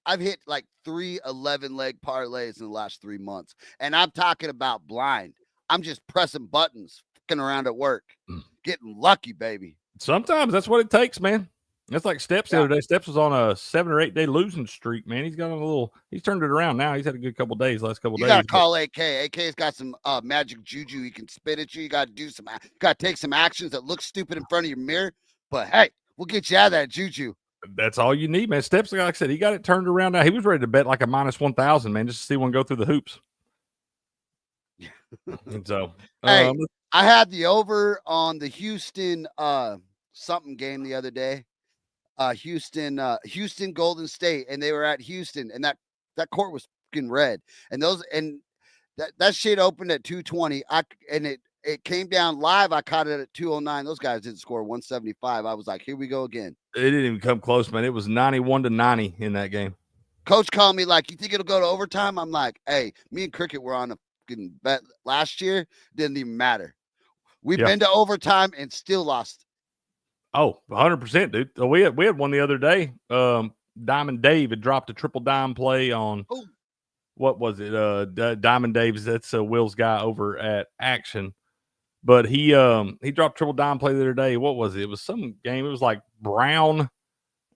I've hit like 3 11-leg parlays in the last 3 months. And I'm talking about blind. I'm just pressing buttons, fucking around at work. Getting lucky, baby. Sometimes that's what it takes, man. That's like Steps the other day. Steps was on a 7 or 8 day losing streak, man. He's turned it around now. He's had a good couple days, last couple days. You got to call AK. AK's got some magic juju. He can spit at you. You got to take some actions that look stupid in front of your mirror. But hey, we'll get you out of that juju. That's all you need, man. Steps, like I said, he got it turned around now. He was ready to bet like a -1,000, man, just to see one go through the hoops. And so, hey, I had the over on the Houston something game the other day. Houston Golden State, and they were at Houston, and that court was fucking red, and that shit opened at 220. It came down live. I caught it at 209. Those guys didn't score 175. I was like, here we go again. It didn't even come close, man. It was 91-90 in that game. Coach called me like, you think it'll go to overtime? I'm like, hey, me and Cricket were on a fucking bet last year. Didn't even matter. We've been to overtime and still lost. Oh, 100%, dude. So we had one the other day. Diamond Dave had dropped a triple dime play on what was it? Diamond Dave's. That's Will's guy over at Action. But he dropped triple dime play the other day. What was it? It was some game. It was like Brown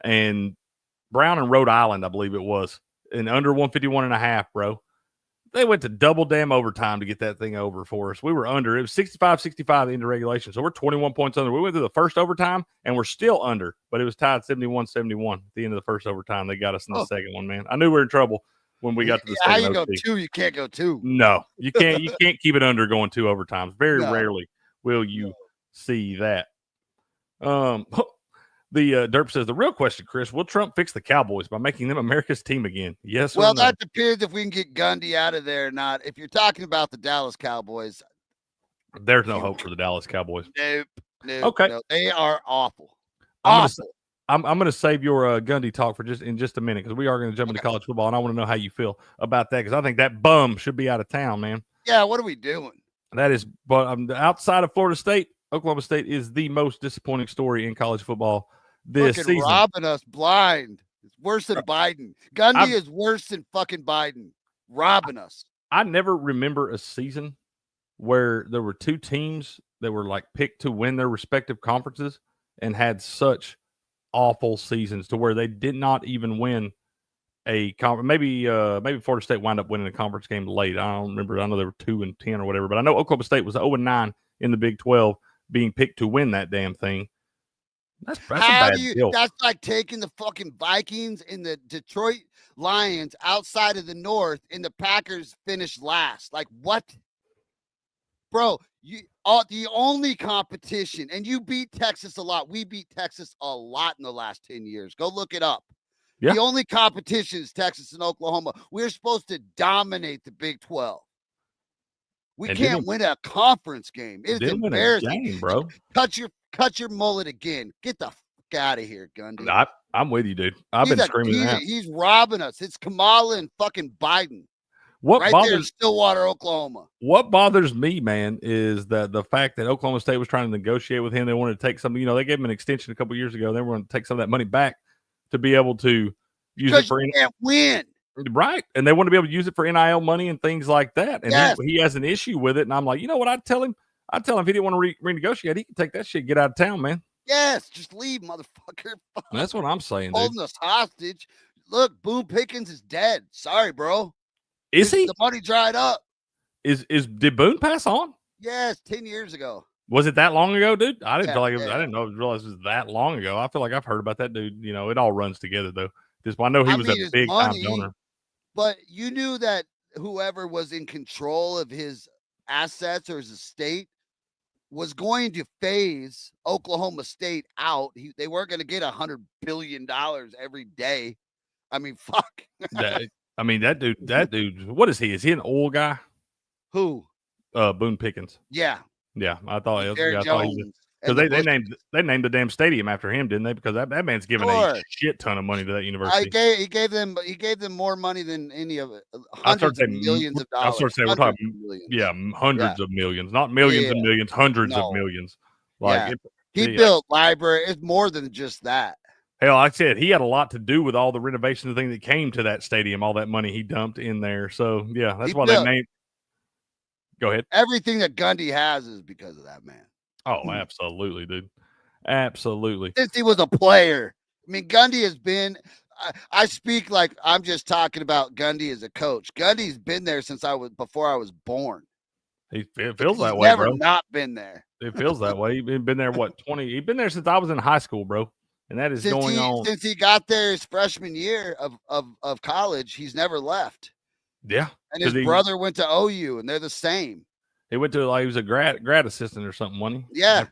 and Rhode Island, I believe it was, and under 151.5, bro. They went to double damn overtime to get that thing over for us. We were under. It was 65-65 at the end of regulation. So we're 21 points under. We went through the first overtime, and we're still under. But it was tied 71-71 at the end of the first overtime. They got us in the second one, man. I knew we were in trouble when we got to the second. How you go 2? You can't go 2. No, you can't. You can't keep it under going 2 overtimes. Very rarely will you see that? The Derp says the real question, Chris, will Trump fix the Cowboys by making them America's team again? Yes or no? Well, that depends if we can get Gundy out of there or not. If you're talking about the Dallas Cowboys, there's no hope for the Dallas Cowboys. Nope. Okay. No, they are awful. I'm gonna save your Gundy talk for just a minute because we are going to jump into college football, and I want to know how you feel about that because I think that bum should be out of town, man. Yeah, what are we doing? That is, but outside of Florida State, Oklahoma State is the most disappointing story in college football this season. Robbing us blind. It's worse than Biden. Gundy is worse than fucking Biden. Robbing us. I never remember a season where there were two teams that were like picked to win their respective conferences and had such awful seasons to where they did not even win a conference. Maybe Florida State wound up winning a conference game late. I don't remember. I know they were 2-10 or whatever, but I know Oklahoma State was 0-9 in the Big 12, being picked to win that damn thing. That's a bad deal. That's like taking the fucking Vikings and the Detroit Lions outside of the North, and the Packers finished last. Like what, bro? The only competition, and you beat Texas a lot. We beat Texas a lot in the last 10 years. Go look it up. Yeah. The only competition is Texas and Oklahoma. We're supposed to dominate the Big 12. We can't win a conference game. It's embarrassing, game, bro. Cut your mullet again. Get the fuck out of here, Gundy. I'm with you, dude. I've been screaming that. He's robbing us. It's Kamala and fucking Biden. What right bothers there in Stillwater, Oklahoma. What bothers me, man, is the fact that Oklahoma State was trying to negotiate with him. They wanted to take some, they gave him an extension a couple years ago. They were going to take some of that money back to be able to use it for can't win. Right. And they want to be able to use it for NIL money and things like that. And he has an issue with it. And I'm like, you know what? I'd tell him if he didn't want to renegotiate, he can take that shit, get out of town, man. Yes, just leave, motherfucker. That's what I'm saying, holding dude. us hostage. Look, Boone Pickens is dead. Sorry, bro. Is he? The money dried up. Did Boone pass on? Yes, 10 years ago. Was it that long ago, dude? I didn't realize it was that long ago. I feel like I've heard about that dude. It all runs together though. I know he was a big time donor. But you knew that whoever was in control of his assets or his estate was going to phase Oklahoma State out. They weren't going to get $100 billion every day. I mean, fuck. That dude, what is he? Is he an oil guy? Who? Boone Pickens. Yeah. Yeah. I thought he was. Because they named the damn stadium after him, didn't they? Because that man's giving a shit ton of money to that university. He gave them more money than any of it. Hundreds of millions of dollars. I was we're talking hundreds of millions, not millions and millions, hundreds of millions. He built library. It's more than just that. Hell, like I said, he had a lot to do with all the renovations and things that came to that stadium, all that money he dumped in there. So yeah, that's why they named. Go ahead. Everything that Gundy has is because of that man. Oh, absolutely, dude. Absolutely. Since he was a player. I mean, Gundy has been I speak like I'm just talking about Gundy as a coach. Gundy's been there since before I was born. It feels that way, bro. Never not been there. It feels that way. He's been there, 20? He's been there since I was in high school, bro. And that is going on. Since he got there his freshman year of college, he's never left. Yeah. And his brother went to OU, and they're the same. He went to he was a grad assistant or something, wasn't he? Yeah.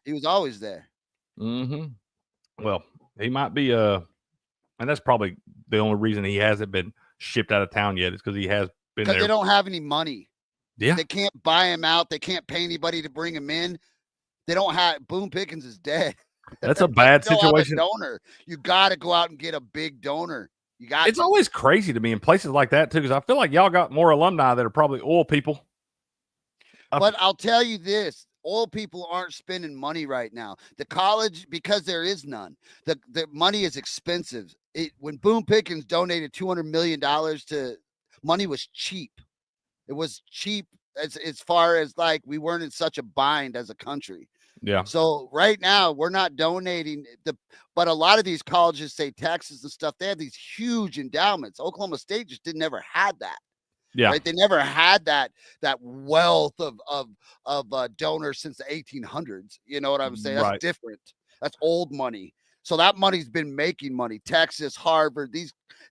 He was always there. Mm-hmm. Well, he might be and that's probably the only reason he hasn't been shipped out of town yet is because he has been there. Because they don't have any money. Yeah. They can't buy him out. They can't pay anybody to bring him in. They don't have Boone Pickens is dead. That's a bad situation. Donor. You got to go out and get a big donor. It's always crazy to me in places like that too, because I feel like y'all got more alumni that are probably oil people. But I'll tell you this, oil people aren't spending money right now. The college, because there is none, the money is expensive. When Boone Pickens donated $200 million money was cheap. It was cheap as far as like we weren't in such a bind as a country. Yeah. So right now we're not donating but a lot of these colleges, say Texas and stuff, they have these huge endowments. Oklahoma State just never had that. Yeah. Right. They never had that wealth of donors since the 1800s. You know what I'm saying? That's different. That's old money. So that money's been making money. Texas, Harvard,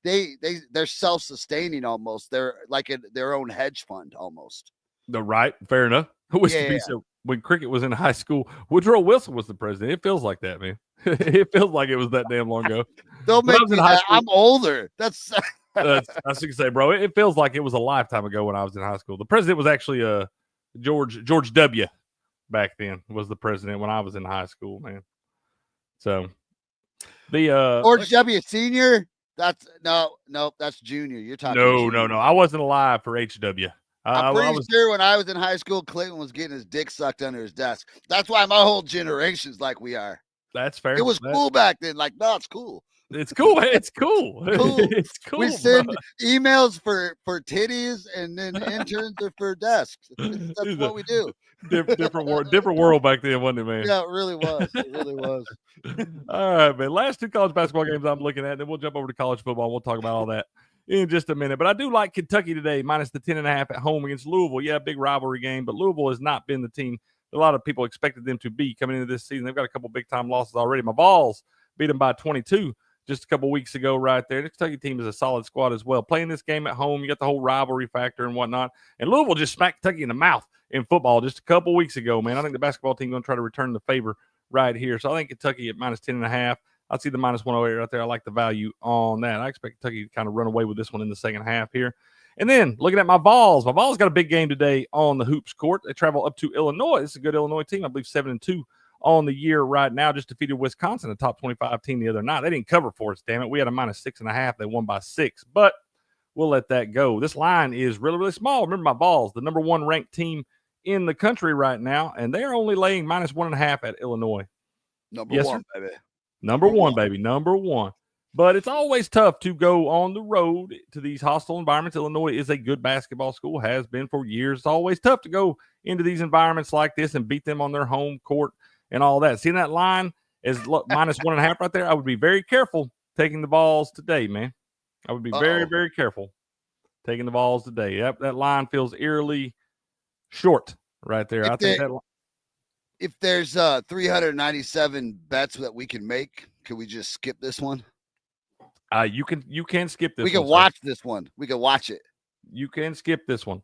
they're self-sustaining almost. They're like their own hedge fund almost. Fair enough. when cricket was in high school, Woodrow Wilson was the president. It feels like that, man. It feels like it was that damn long ago. Don't When I make was me in high that. school- I'm older. That's I should say, bro. It feels like it was a lifetime ago when I was in high school. The president was actually George W. back then was the president when I was in high school, man. So the George W. Senior. That's no, that's Junior. You're talking. no. I wasn't alive for HW. I'm pretty sure when I was in high school, Clinton was getting his dick sucked under his desk. That's why my whole generation's like we are. That's fair. It was cool back then. Like, no, it's cool. It's cool. It's cool. Cool. It's cool. We send emails for titties, and then interns are for desks. That's what we do. Different world back then, wasn't it, man? Yeah, it really was. It really was. All right, man. Last two college basketball games I'm looking at, then we'll jump over to college football. We'll talk about all that in just a minute. But I do like Kentucky today, minus the 10.5 at home against Louisville. Yeah, big rivalry game, but Louisville has not been the team a lot of people expected them to be coming into this season. They've got a couple big-time losses already. My Vols beat them by 22 just a couple weeks ago right there. The Kentucky team is a solid squad as well. Playing this game at home, you got the whole rivalry factor and whatnot. And Louisville just smacked Kentucky in the mouth in football just a couple weeks ago, man. I think the basketball team going to try to return the favor right here. So I think Kentucky at minus 10.5. I'd see the minus 108 right there. I like the value on that. I expect Kentucky to kind of run away with this one in the second half here. And then looking at my Vols got a big game today on the Hoops court. They travel up to Illinois. It's a good Illinois team. I believe 7-2 on the year right now. Just defeated Wisconsin, a top 25 team the other night. They didn't cover for us, damn it. We had a minus 6.5. They won by 6, but we'll let that go. This line is really, really small. Remember my Vols, the number one ranked team in the country right now, and they're only laying minus 1.5 at Illinois. Number one, baby. Number one, baby. Number one. But it's always tough to go on the road to these hostile environments. Illinois is a good basketball school, has been for years. It's always tough to go into these environments like this and beat them on their home court and all that. Seeing that line is minus 1.5 right there, I would be very careful taking the Vols today, man. I would be very, very careful taking the Vols today. That line feels eerily short right there. If there's 397 bets that we can make, can we just skip this one? You can skip this. We can watch this one. We can watch it. You can skip this one.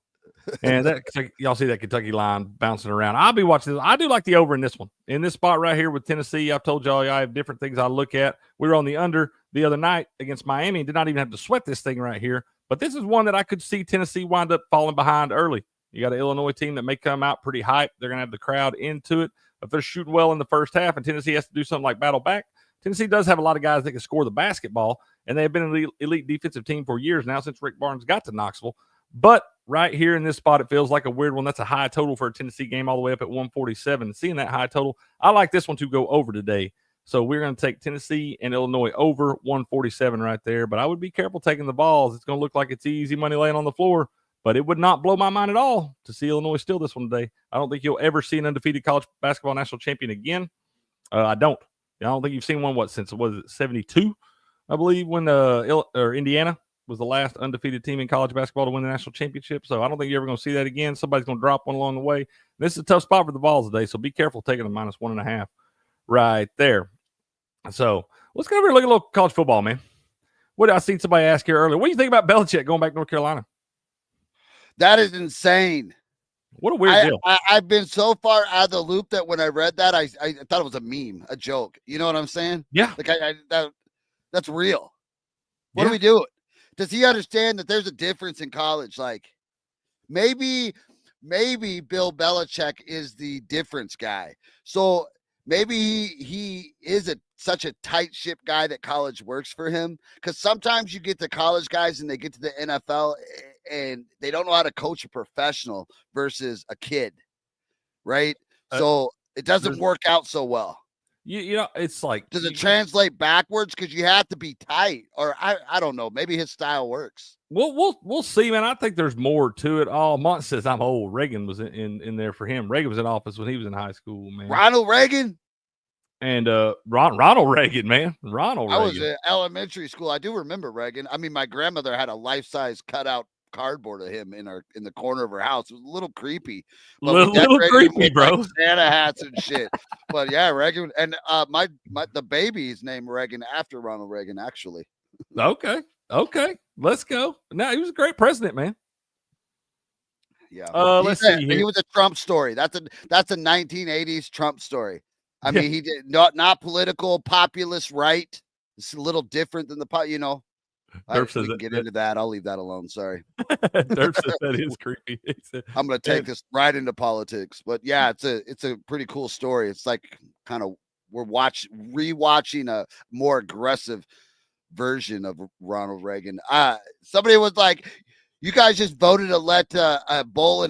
And that y'all see that Kentucky line bouncing around. I'll be watching this. I do like the over in this one. In this spot right here with Tennessee, I've told y'all I have different things I look at. We were on the under the other night against Miami and did not even have to sweat this thing right here. But this is one that I could see Tennessee wind up falling behind early. You got an Illinois team that may come out pretty hyped. They're going to have the crowd into it. If they're shooting well in the first half and Tennessee has to do something like battle back, Tennessee does have a lot of guys that can score the basketball, and they have been an elite defensive team for years now since Rick Barnes got to Knoxville. But right here in this spot, it feels like a weird one. That's a high total for a Tennessee game all the way up at 147. Seeing that high total, I like this one to go over today. So we're going to take Tennessee and Illinois over 147 right there. But I would be careful taking the Vols. It's going to look like it's easy money laying on the floor, but it would not blow my mind at all to see Illinois steal this one today. I don't think you'll ever see an undefeated college basketball national champion again. I don't think you've seen one, since, was it 72, I believe, when Indiana was the last undefeated team in college basketball to win the national championship. So I don't think you're ever going to see that again. Somebody's going to drop one along the way. This is a tough spot for the Vols today, so be careful taking a minus 1.5 right there. So let's go over and look at a little college football, man. What I seen somebody ask here earlier. What do you think about Belichick going back to North Carolina? That is insane. What a weird deal. I've been so far out of the loop that when I read that, I thought it was a meme, a joke. You know what I'm saying? Yeah. Like that's real. What do we do? Does he understand that there's a difference in college? Like maybe Bill Belichick is the difference guy. So maybe he is such a tight ship guy that college works for him. Because sometimes you get the college guys and they get to the NFL and they don't know how to coach a professional versus a kid, right? So it doesn't work out so well. You know, it's like, does it translate backwards? Because you have to be tight, or I don't know. Maybe his style works. We'll see, man. I think there's more to it. Oh, Mont says I'm old. Reagan was in there for him. Reagan was in office when he was in high school, man. Ronald Reagan. And Ronald Reagan, man. Ronald Reagan. I was in elementary school. I do remember Reagan. I mean, my grandmother had a life-size cutout cardboard of him in the corner of her house. It was a little creepy. Little creepy, bro. Like Santa hats and shit. But yeah, Reagan. And the baby's named Reagan after Ronald Reagan, actually. Okay. Let's go. No, he was a great president, man. Yeah. Let's see here. He was a Trump story. That's a 1980s Trump story. I mean, he did not political, populist, right? It's a little different than we can get into that. I'll leave that alone. Sorry. Derp says that is creepy. I'm going to take this right into politics, but yeah, it's a pretty cool story. It's like kind of we're rewatching a more aggressive version of Ronald Reagan. Somebody was like, "You guys just voted to let a bull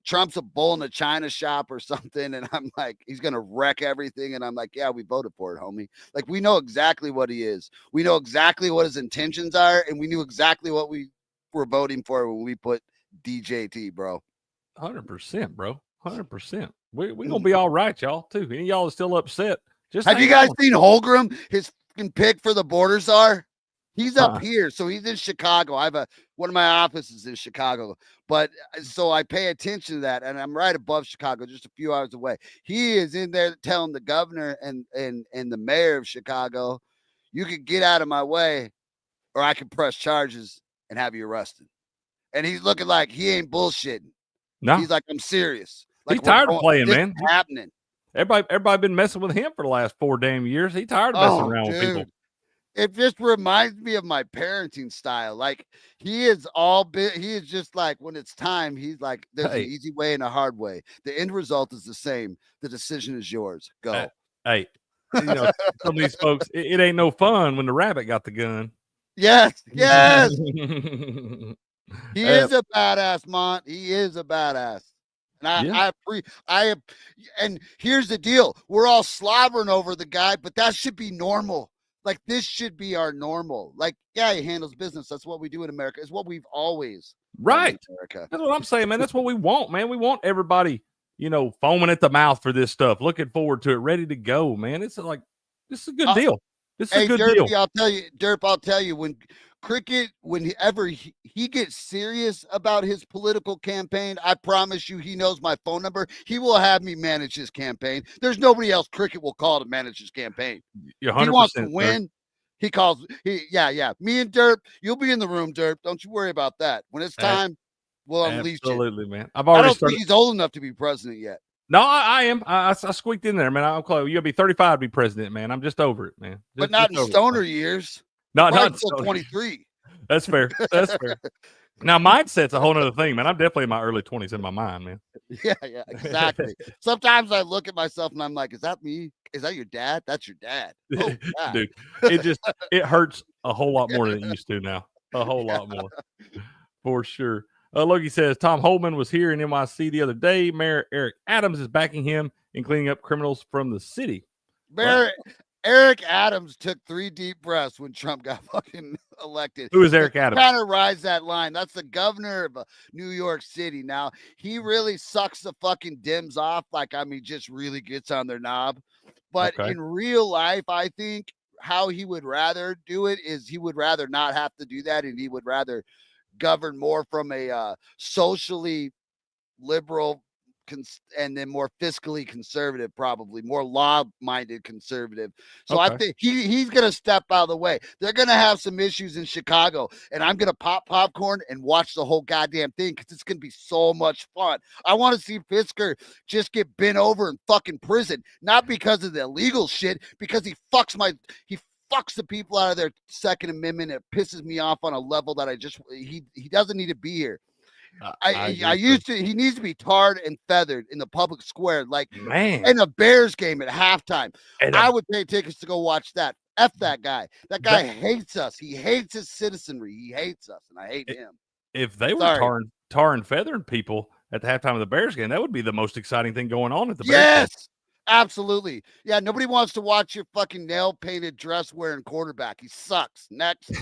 Trump's a bull in a China shop or something," and I'm like, "He's gonna wreck everything," and I'm like, "Yeah, we voted for it, homie. Like, we know exactly what he is. We know exactly what his intentions are, and we knew exactly what we were voting for when we put DJT, bro. 100%, bro. 100%. We're gonna be all right, y'all. Too. Any of y'all are still upset. Just have you guys seen Holgram? His fucking pick for the border czar. He's up here, so he's in Chicago. I have one of my offices in Chicago, but so I pay attention to that, and I'm right above Chicago, just a few hours away. He is in there telling the governor and the mayor of Chicago, "You can get out of my way, or I can press charges and have you arrested." And he's looking like he ain't bullshitting. No, he's like, "I'm serious." Like, he's tired of playing, man. Happening. Everybody been messing with him for the last 4 damn years. He's tired of messing around with people. It just reminds me of my parenting style. Like, he is just like, when it's time, he's like, "There's an easy way and a hard way. The end result is the same. The decision is yours. Go." Hey, some of these folks, it ain't no fun when the rabbit got the gun. Yes. He is a badass, Mont. He is a badass. And and here's the deal. We're all slobbering over the guy, but that should be normal. Like, this should be our normal. Like, yeah, he handles business. That's what we do in America. It's what we've always done in America. That's what I'm saying, man. That's what we want, man. We want everybody, foaming at the mouth for this stuff, looking forward to it, ready to go, man. It's like, this is a good deal. This is a good Derpy, deal. I'll tell you, when Cricket, whenever he gets serious about his political campaign, I promise you, he knows my phone number. He will have me manage his campaign. There's nobody else Cricket will call to manage his campaign. If he wants to win, he calls. Yeah. Me and Derp, you'll be in the room, Derp. Don't you worry about that. When it's time, we'll unleash it. Absolutely, man. I don't think he's old enough to be president yet. No, I am. I squeaked in there, man. I'm close. You gotta be 35 to be president, man. I'm just over it, man. But not in stoner years. Not until 23. That's fair. That's fair. Now, mindset's a whole nother thing, man. I'm definitely in my early 20s in my mind, man. Yeah, exactly. Sometimes I look at myself and I'm like, "Is that me? Is that your dad? That's your dad." Oh, dude, it hurts a whole lot more than it used to now. A whole lot more, for sure. Logie says Tom Holman was here in NYC the other day. Mayor Eric Adams is backing him in cleaning up criminals from the city. Eric Adams took 3 deep breaths when Trump got fucking elected. Who is Eric Adams? Kind of rides that line. That's the governor of New York City. Now, he really sucks the fucking Dems off. Like, I mean, just really gets on their knob. But in real life, I think how he would rather do it is he would rather not have to do that, and he would rather govern more from a socially liberal and then more fiscally conservative, probably more law-minded conservative. So I think he's going to step out of the way. They're going to have some issues in Chicago, and I'm going to pop popcorn and watch the whole goddamn thing because it's going to be so much fun. I want to see Fisker just get bent over in fucking prison, not because of the illegal shit, because he fucks the people out of their Second Amendment. It pisses me off on a level that he doesn't need to be here. He needs to be tarred and feathered in the public square, like in a Bears game at halftime. I would pay tickets to go watch that. F that guy. That guy hates us. He hates his citizenry. He hates us, and I hate him. If they were tar and feathering people at the halftime of the Bears game, that would be the most exciting thing going on at the Bears game. Absolutely. Yeah, nobody wants to watch your fucking nail-painted dress-wearing quarterback. He sucks. Next.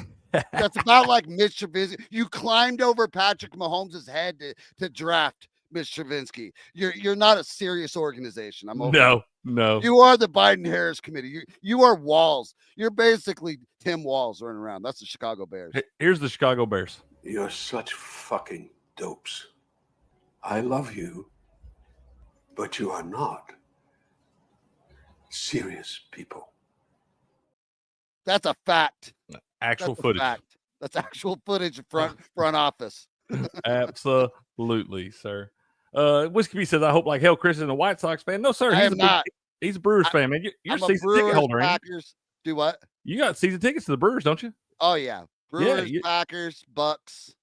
That's about like Mitch Trubisky. You climbed over Patrick Mahomes' head to draft Mitch Trubisky. You're not a serious organization. I'm over. No. You are the Biden-Harris committee. You are Walls. You're basically Tim Walls running around. That's the Chicago Bears. Here's the Chicago Bears. You're such fucking dopes. I love you, but you are not serious people. That's a fact. Actual footage. That's actual footage of front office. Absolutely, sir. Whiskey B says, I hope like hell Chris is a White Sox fan. No, sir. I am not. He's a Brewers fan, man. You're I'm a a season Brewers, ticket holder, ain't Packers. Do what? you? You got season tickets to the Brewers, don't you? Oh yeah, Brewers, Yeah, Packers, Bucks,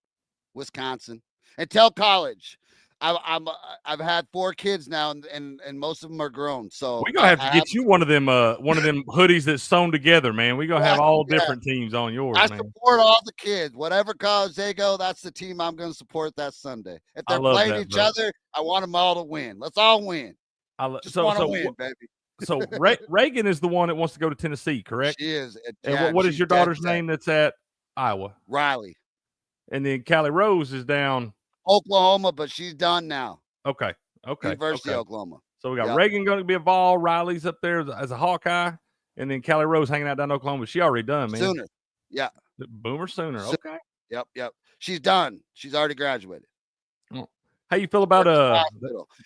Wisconsin, until college. I've had 4 kids now, and most of them are grown. So we're gonna have to get you one of them hoodies that's sewn together, man. We're gonna have all different teams on yours, I man. support all the kids. Whatever college they go, that's the team I'm gonna support that Sunday. If they're playing each other, I want them all to win. Let's all win. Just want to win, baby. So Reagan is the one that wants to go to Tennessee, correct? She is. And what is your daughter's name that's at Iowa? Riley. And then Callie Rose is down Oklahoma, but she's done now. Okay. University of Oklahoma. So we got Reagan going to be a Vol, Riley's up there as a Hawkeye, and then Callie Rose hanging out down in Oklahoma. She already done, man. Sooner. Yeah. Boomer Sooner. Okay. Yep. She's done. She's already graduated. Oh. How you feel about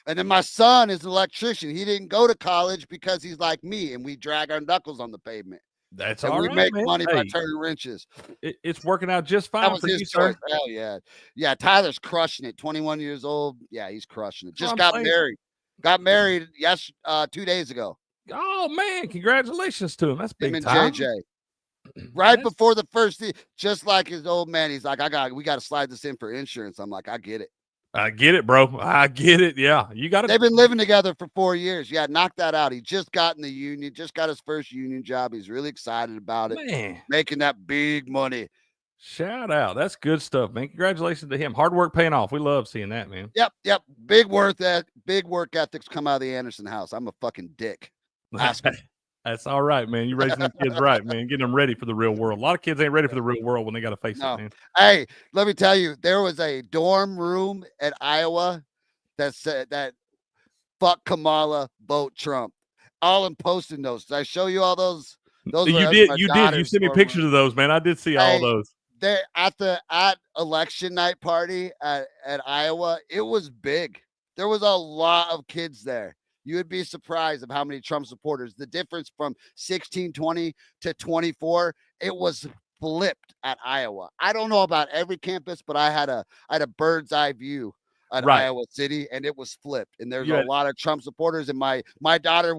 and then my son is an electrician. He didn't go to college because he's like me, and we drag our knuckles on the pavement. That's and all we right, make man. money by turning wrenches. It's working out just fine That was for his you, choice. sir. Hell yeah. Yeah, Tyler's crushing it. 21 years old. Yeah, he's crushing it. Just got married. Got married 2 days ago. Oh man, congratulations to him. That's big Him and time. JJ. Right before the first, just like his old man, he's like, we got to slide this in for insurance. I'm like, I get it. I get it, bro. I get it. Yeah, you got it. They've been living together for 4 years. Yeah, knock that out. He just got in the union, just got his first union job. He's really excited about it. Man, making that big money. Shout out. That's good stuff, man. Congratulations to him. Hard work paying off. We love seeing that, man. Yep. Big work ethics come out of the Anderson house. I'm a fucking dick. That's all right, man. You're raising them kids right, man. Getting them ready for the real world. A lot of kids ain't ready for the real world when they got to face it, man. Hey, let me tell you, there was a dorm room at Iowa that said that fuck Kamala, vote Trump. All in posting notes. Did I show you all those? You did. You sent me pictures of those, man. I did see all those. They're at election night party at Iowa. It was big. There was a lot of kids there. You would be surprised of how many Trump supporters. The difference from 1620 to 24, it was flipped at Iowa. I don't know about every campus, but I had a bird's eye view at Iowa City, and it was flipped. And there's a lot of Trump supporters. And my daughter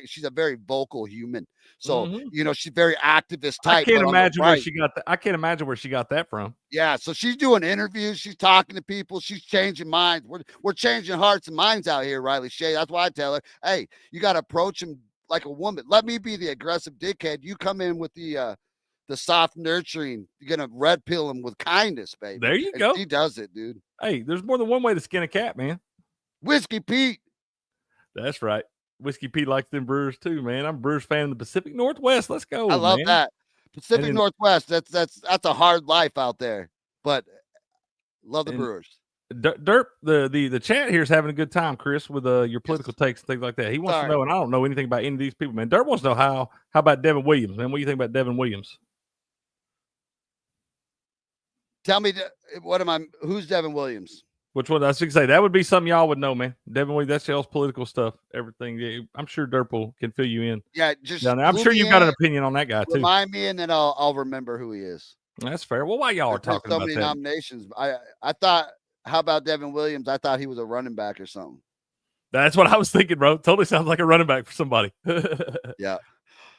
she's a very vocal human. So, she's very activist type. I can't imagine where she got that. I can't imagine where she got that from. Yeah. So she's doing interviews. She's talking to people. She's changing minds. We're changing hearts and minds out here, Riley Shea. That's why I tell her, hey, you got to approach him like a woman. Let me be the aggressive dickhead. You come in with the soft nurturing. You're going to red pill him with kindness, baby. There you go. He does it, dude. Hey, there's more than one way to skin a cat, man. Whiskey Pete. That's right. Whiskey Pete likes them Brewers too, man. I'm a Brewers fan of the Pacific Northwest. Let's go. I love man. that. Pacific Northwest. That's a hard life out there, but love the Brewers. Derp, the chat here is having a good time, Chris, with your political takes and things like that. He wants to know, and I don't know anything about any of these people, man. Derp wants to know how about Devin Williams, man? What do you think about Devin Williams? Tell me, who's Devin Williams? Which one? I was going to say, that would be something y'all would know, man. Devin Williams, that's y'all's political stuff, everything. Yeah, I'm sure Derp can fill you in. Yeah, just I'm sure you've got an opinion on that guy, too. Remind me, and then I'll remember who he is. That's fair. Well, why y'all are talking about that? So many nominations. I thought, how about Devin Williams? I thought he was a running back or something. That's what I was thinking, bro. Totally sounds like a running back for somebody. Yeah.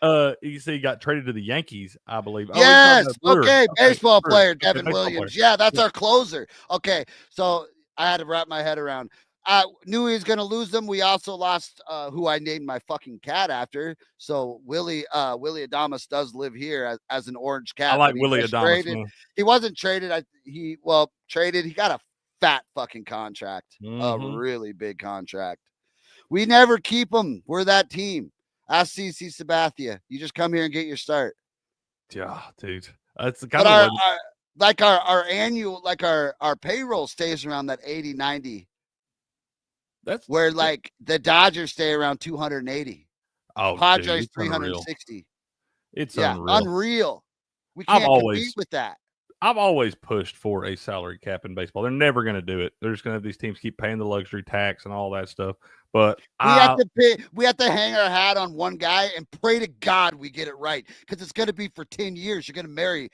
You see, he got traded to the Yankees, I believe. Yes. Okay. Baseball player, Devin Williams. Yeah, that's our closer. Okay. So I had to wrap my head around. Knew he was going to lose them. We also lost who I named my fucking cat after. So Willie Adames does live here as an orange cat. I like Willie Adames. He wasn't traded. Traded. He got a fat fucking contract, a really big contract. We never keep him. We're that team. Ask CC Sabathia. You just come here and get your start. Yeah, dude. That's the kind of our annual, our payroll stays around that 80, 90. That's where the Dodgers stay around 280. Oh, Padres dude, 360. It's unreal. We can't compete with that. I've always pushed for a salary cap in baseball. They're never going to do it. They're just going to have these teams keep paying the luxury tax and all that stuff. But we have to hang our hat on one guy and pray to God we get it right, because it's going to be for 10 years. You're going to marry.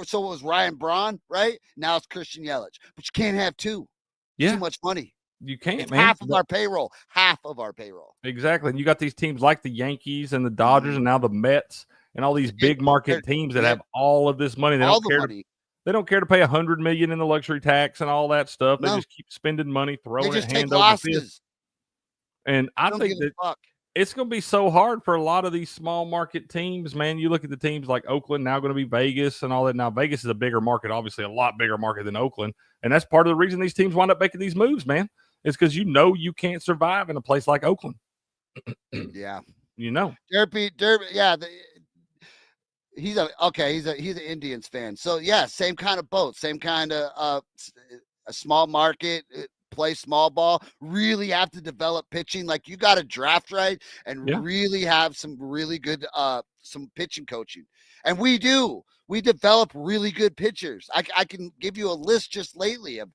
So it was Ryan Braun, right? Now it's Christian Yelich. But you can't have two. Yeah. Too much money. You can't, it's man. Half of our payroll. Half of our payroll. Exactly. And you got these teams like the Yankees and the Dodgers and now the Mets and all these big market teams that have all of this money. They don't care to pay $100 million in the luxury tax and all that stuff. They just keep spending money, throwing it hand over fist. And I think that it's going to be so hard for a lot of these small market teams, man. You look at the teams like Oakland, now going to be Vegas and all that. Now, Vegas is a bigger market, obviously a lot bigger market than Oakland. And that's part of the reason these teams wind up making these moves, man. It's because you can't survive in a place like Oakland. Yeah. Derpy, yeah. He's an Indians fan. So yeah, same kind of boat, same kind of a small market, play small ball, really have to develop pitching. Like you got to draft right and really have some really good some pitching coaching. And we develop really good pitchers. I can give you a list just lately of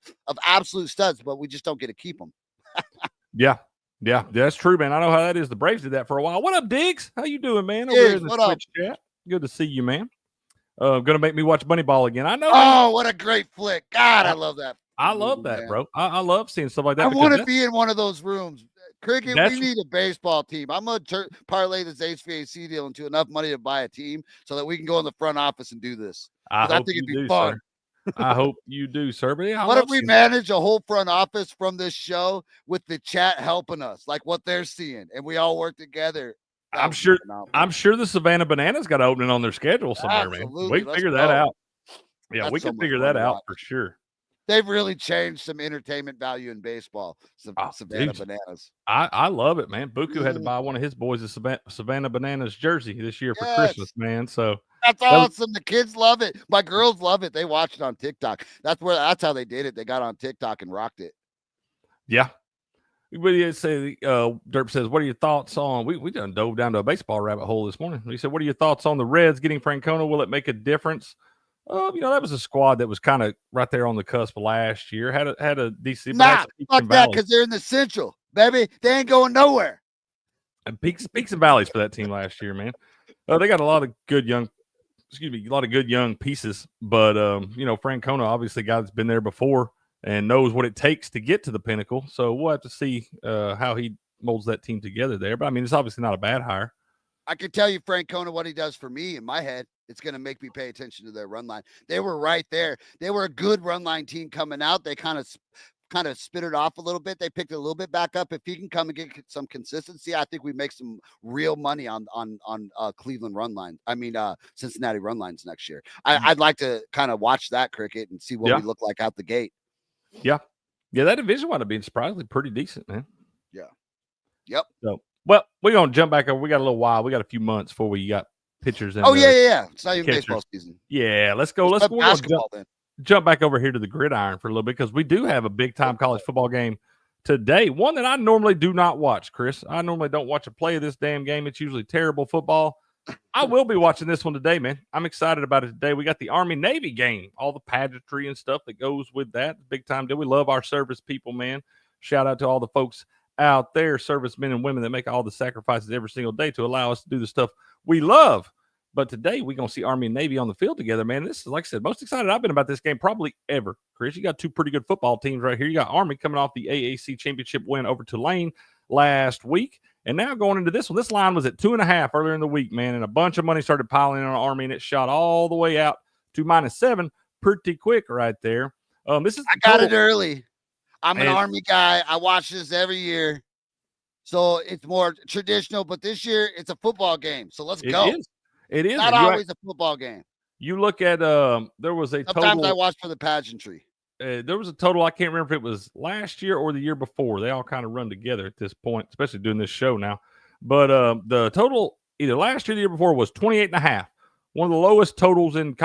absolute studs, but we just don't get to keep them. Yeah, that's true, man. I know how that is. The Braves did that for a while. What up, Diggs? How you doing, man? Over here in the Twitch chat. Good to see you, man. Gonna make me watch Moneyball again. I know. Oh, what a great flick. God, I love that. I love that, bro. I love seeing stuff like that. I want to be in one of those rooms. Cricket, we need a baseball team. I'm going to parlay this HVAC deal into enough money to buy a team so that we can go in the front office and do this. I think it'd be fun. I hope you do, sir. But yeah, what if we manage a whole front office from this show with the chat helping us, like what they're seeing, and we all work together? I'm sure the Savannah Bananas got an opening on their schedule somewhere, Absolutely. man. We can figure that out. Yeah, we can figure that out for sure. They've really changed some entertainment value in baseball. Savannah Bananas. I love it, man. Buku had to buy one of his boys a Savannah Bananas jersey this year for Christmas, man. So that's awesome. The kids love it. My girls love it. They watch it on TikTok. That's how they did it. They got on TikTok and rocked it. Yeah. Derp says, what are your thoughts on we done dove down to a baseball rabbit hole this morning. He said, what are your thoughts on the Reds getting Francona? Will it make a difference? That was a squad that was kind of right there on the cusp of last year. Had a DC. Fuck that, because they're in the Central, baby. They ain't going nowhere. And peaks and valleys for that team last year, man. They got a lot of good young pieces, but Francona, obviously, a guy that's been there before and knows what it takes to get to the pinnacle. So we'll have to see how he molds that team together there. But I mean, it's obviously not a bad hire. I can tell you, Francona, what he does for me in my head. It's going to make me pay attention to their run line. They were right there. They were a good run line team coming out. They kind of spit it off a little bit. They picked it a little bit back up. If he can come and get some consistency, I think we make some real money on Cleveland run line. I mean, Cincinnati run lines next year. I'd like to kind of watch that cricket and see what we look like out the gate. Yeah. That division wound up being surprisingly pretty decent, man. Yeah. Yep. So, well, we're going to jump back over. We got a little while. We got a few months before we got pitchers. And yeah. It's not even baseball season. Yeah, let's go. Let's jump back over here to the gridiron for a little bit, because we do have a big time college football game today. One that I normally do not watch, Chris. I normally don't watch a play of this damn game. It's usually terrible football. I will be watching this one today, man. I'm excited about it today. We got the Army-Navy game, all the pageantry and stuff that goes with that. Big time deal. We love our service people, man. Shout out to all the folks out there, servicemen and women that make all the sacrifices every single day to allow us to do the stuff we love. But today we're going to see Army and Navy on the field together, man. This is, like I said, most excited I've been about this game probably ever. Chris, you got two pretty good football teams right here. You got Army coming off the AAC championship win over Tulane last week. And now going into this one, this line was at 2.5 earlier in the week, man. And a bunch of money started piling in on Army, and it shot all the way out to -7 pretty quick right there. I got it early. I'm an Army guy. I watch this every year. So it's more traditional, but this year it's a football game. So let's go. It is not always a football game. You look at there was a sometimes I watch for the pageantry. There was a total. I can't remember if it was last year or the year before. They all kind of run together at this point, especially doing this show now. But the total either last year or the year before was 28.5. One of the lowest totals in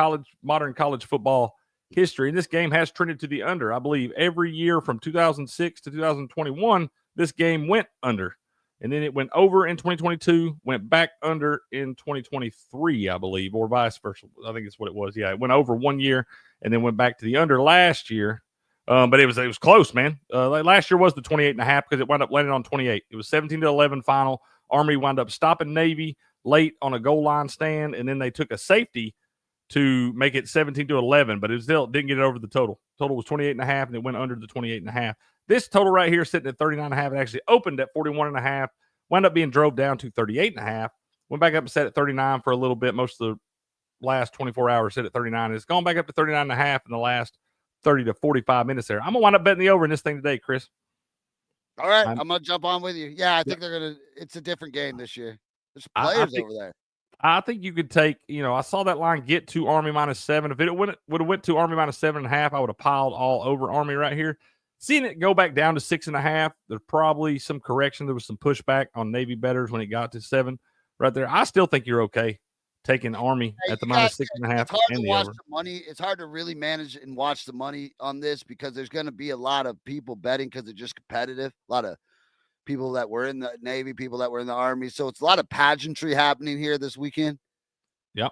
modern college football history. And this game has trended to the under. I believe every year from 2006 to 2021, this game went under. and then it went over in 2022, went back under in 2023, I believe, or vice versa. I think it's what it was. Yeah, it went over 1 year and then went back to the under last year. But it was close, man. Like last year was the 28.5 because it wound up landing on 28. It was 17-11 final. Army wound up stopping Navy late on a goal line stand, and then they took a safety to make it 17-11, but it still didn't get it over the total. Total was 28.5, and it went under the 28.5. This total right here sitting at 39.5. It actually opened at 41.5, wound up being drove down to 38.5, went back up and set at 39 for a little bit. Most of the last 24 hours set at 39. It's gone back up to 39.5 in the last 30 to 45 minutes there. I'm going to wind up betting the over in this thing today, Chris. All right, I'm going to jump on with you. Yeah, I think they're going to – it's a different game this year. There's players over there. I think you could take, I saw that line get to Army -7. If it would have went to Army -7.5, I would have piled all over Army right here. Seeing it go back down to 6.5, there's probably some correction. There was some pushback on Navy bettors when it got to 7 right there. I still think you're okay taking Army at the -6.5. It's hard to watch the money. It's hard to really manage and watch the money on this because there's going to be a lot of people betting because it's just competitive. A lot of people that were in the Navy, people that were in the Army. So it's a lot of pageantry happening here this weekend. Yep.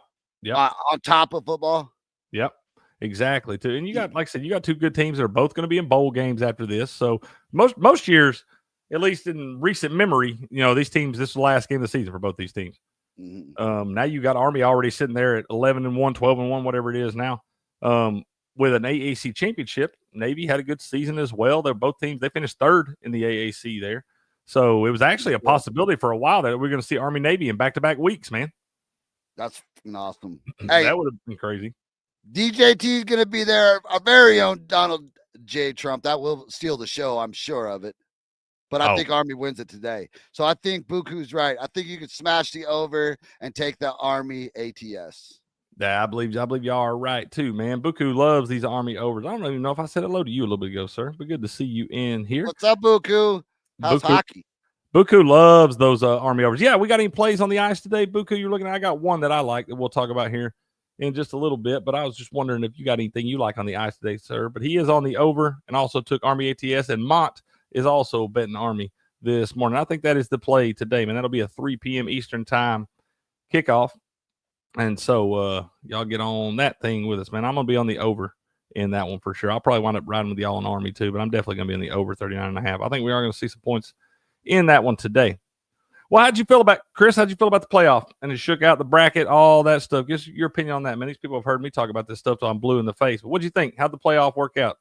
On top of football. Yep. Exactly. Too. And you got, like I said, you got two good teams that are both going to be in bowl games after this. So most years, at least in recent memory, these teams, this is the last game of the season for both these teams. Mm-hmm. Now you got Army already sitting there at 11-1, 12-1, whatever it is now. With an AAC championship, Navy had a good season as well. They're both teams. They finished third in the AAC there. So it was actually a possibility for a while that we're going to see Army Navy in back-to-back weeks, man. That's awesome. Hey, that would have been crazy. DJT is going to be there. Our very own Donald J. Trump. That will steal the show. I'm sure of it. But I think Army wins it today. So I think Buku's right. I think you could smash the over and take the Army ATS. Yeah, I believe y'all are right too, man. Buku loves these Army overs. I don't even know if I said hello to you a little bit ago, sir. But good to see you in here. What's up, Buku? How's hockey? Buku loves those Army overs. Yeah, we got any plays on the ice today, Buku? You're looking at? I got one that I like that we'll talk about here in just a little bit. But I was just wondering if you got anything you like on the ice today, sir. But he is on the over and also took Army ATS, and Mont is also betting Army this morning. I think that is the play today, man. That'll be a 3 p.m. Eastern time kickoff. And so y'all get on that thing with us, man. I'm going to be on the over in that one for sure. I'll probably wind up riding with y'all in Army too, but I'm definitely going to be in the over 39.5. I think we are going to see some points in that one today. Well, how'd you feel about the playoff? And it shook out the bracket, all that stuff. Give us your opinion on that, man. These people have heard me talk about this stuff till I'm blue in the face. But what'd you think? How'd the playoff work out?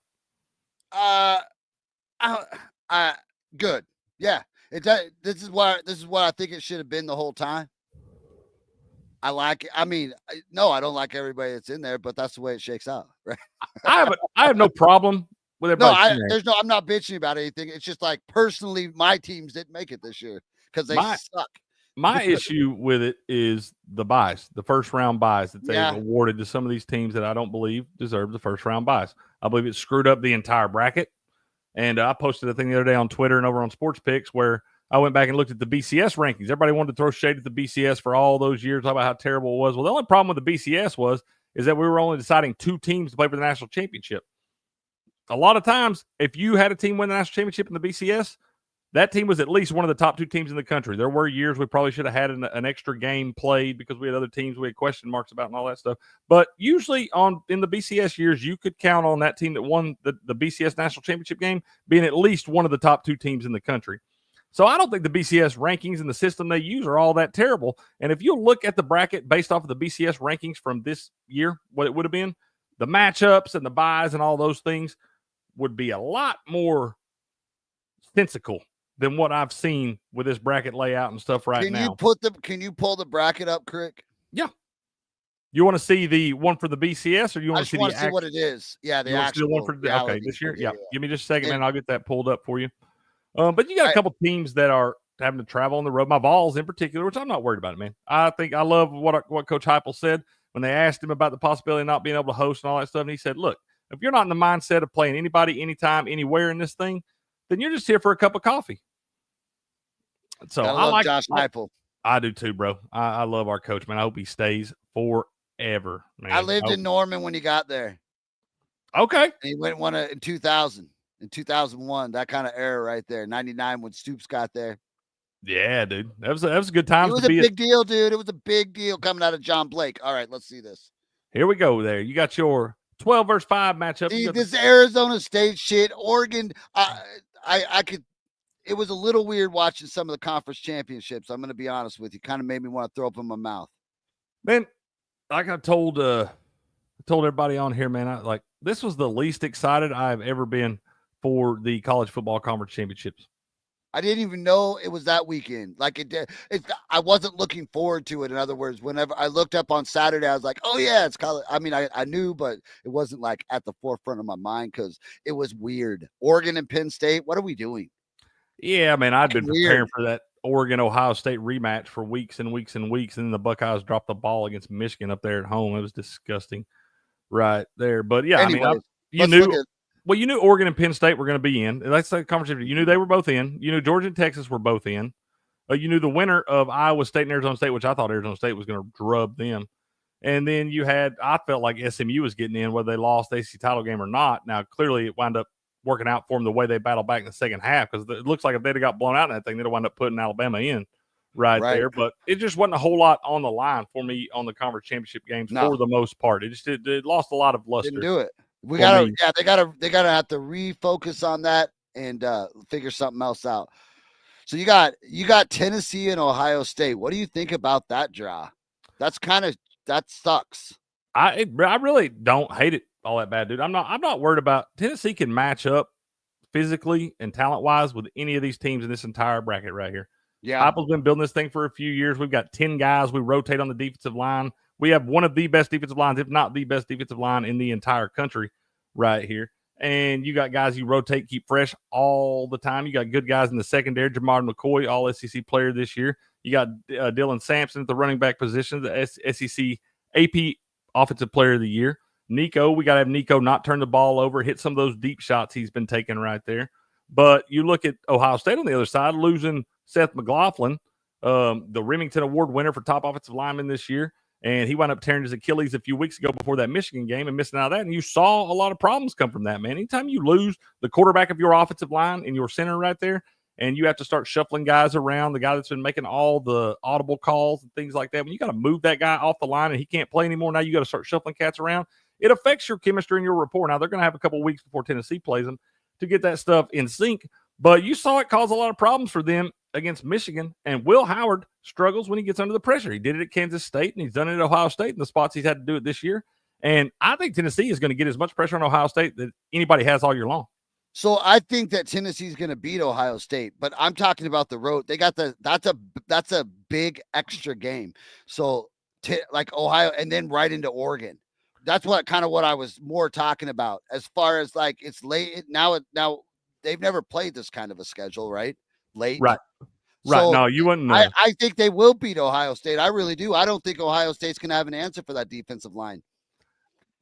Good. Yeah. This is what I think it should have been the whole time. I like it. I mean, no, I don't like everybody that's in there, but that's the way it shakes out, right? I have no problem with everybody. I'm not bitching about anything. It's just like personally, my teams didn't make it this year because they suck. My issue with it is the buys, the first round buys that they've awarded to some of these teams that I don't believe deserve the first round buys. I believe it screwed up the entire bracket. And I posted a thing the other day on Twitter and over on Sports Picks where I went back and looked at the BCS rankings. Everybody wanted to throw shade at the BCS for all those years, talk about how terrible it was. Well, the only problem with the BCS is that we were only deciding 2 teams to play for the national championship. A lot of times, if you had a team win the national championship in the BCS, that team was at least one of the top 2 teams in the country. There were years we probably should have had an extra game played because we had other teams we had question marks about and all that stuff. But usually in the BCS years, you could count on that team that won the BCS national championship game being at least one of the top 2 teams in the country. So I don't think the BCS rankings and the system they use are all that terrible. And if you look at the bracket based off of the BCS rankings from this year, what it would have been, the matchups and the buys and all those things would be a lot more sensical than what I've seen with this bracket layout and stuff now. Can you pull the bracket up, Crick? Yeah. You want to see the one for the BCS, or you want to see the see what it is? Yeah, the actual one for this year. Yeah. Give me just a second, man. I'll get that pulled up for you. But you got a couple teams that are having to travel on the road. My Vols in particular, which I'm not worried about it, man. I think I love what Coach Heupel said when they asked him about the possibility of not being able to host and all that stuff. And he said, look, if you're not in the mindset of playing anybody, anytime, anywhere in this thing, then you're just here for a cup of coffee. So I like Josh Heupel. I do too, bro. I love our coach, man. I hope he stays forever, man. I lived in Norman when he got there. Okay. And he went one in 2000. In 2001, that kind of era right there. 99 when Stoops got there. Yeah, dude. That was a good time. It was a big deal, dude. It was a big deal coming out of John Blake. All right, let's see this. Here we go there. You got your 12 versus 5 matchup. See, this Arizona State shit, Oregon, I could – it was a little weird watching some of the conference championships. I'm going to be honest with you. Kind of made me want to throw up in my mouth. Man, like I told everybody on here, man, this was the least excited I've ever been for the college football conference championships. I didn't even know it was that weekend. I wasn't looking forward to it. In other words, whenever I looked up on Saturday, I was like, oh yeah, it's college. I mean, I knew, but it wasn't like at the forefront of my mind because it was weird. Oregon and Penn State, what are we doing? Yeah, man, I'd been preparing for that Oregon-Ohio State rematch for weeks and weeks and weeks, and then the Buckeyes dropped the ball against Michigan up there at home. It was disgusting right there. But yeah, anyways, I mean, you knew Oregon and Penn State were going to be in. That's the conversation. You knew they were both in. You knew Georgia and Texas were both in. You knew the winner of Iowa State and Arizona State, which I thought Arizona State was going to drub them. And then I felt like SMU was getting in, whether they lost the ACC title game or not. Now, clearly it wound up working out for them the way they battled back in the second half, because it looks like if they'd have got blown out in that thing, they'd have wound up putting Alabama in right there. But it just wasn't a whole lot on the line for me on the conference championship games for the most part. It lost a lot of luster. Didn't do it. They gotta have to refocus on that and figure something else out. So you got Tennessee and Ohio State. What do you think about that draw? That sucks. I really don't hate it all that bad, dude. I'm not worried about Tennessee can match up physically and talent wise with any of these teams in this entire bracket right here. Yeah, Apple's been building this thing for a few years. We've got 10 guys. We rotate on the defensive line. We have one of the best defensive lines, if not the best defensive line in the entire country right here. And you got guys you rotate, keep fresh all the time. You got good guys in the secondary. Jamar McCoy, all SEC player this year. You got Dylan Sampson at the running back position, the SEC AP Offensive Player of the Year. Nico, we got to have Nico not turn the ball over, hit some of those deep shots he's been taking right there. But you look at Ohio State on the other side, losing Seth McLaughlin, the Remington Award winner for top offensive lineman this year. And he wound up tearing his Achilles a few weeks ago before that Michigan game and missing out of that. And you saw a lot of problems come from that, man. Anytime you lose the quarterback of your offensive line in your center right there, and you have to start shuffling guys around, the guy that's been making all the audible calls and things like that, when you got to move that guy off the line and he can't play anymore, now you got to start shuffling cats around. It affects your chemistry and your rapport. Now, they're going to have a couple of weeks before Tennessee plays them to get that stuff in sync. But you saw it cause a lot of problems for them against Michigan, and Will Howard struggles when he gets under the pressure. He did it at Kansas State, and he's done it at Ohio State in the spots he's had to do it this year. And I think Tennessee is going to get as much pressure on Ohio State that anybody has all year long. So I think that Tennessee is going to beat Ohio State, but I'm talking about the road. They got that's a big extra game. So like Ohio and then right into Oregon. That's what I was more talking about as far as like it's late now they've never played this kind of a schedule, right? Late. Right. So no, you wouldn't know. I think they will beat Ohio State. I really do. I don't think Ohio State's going to have an answer for that defensive line.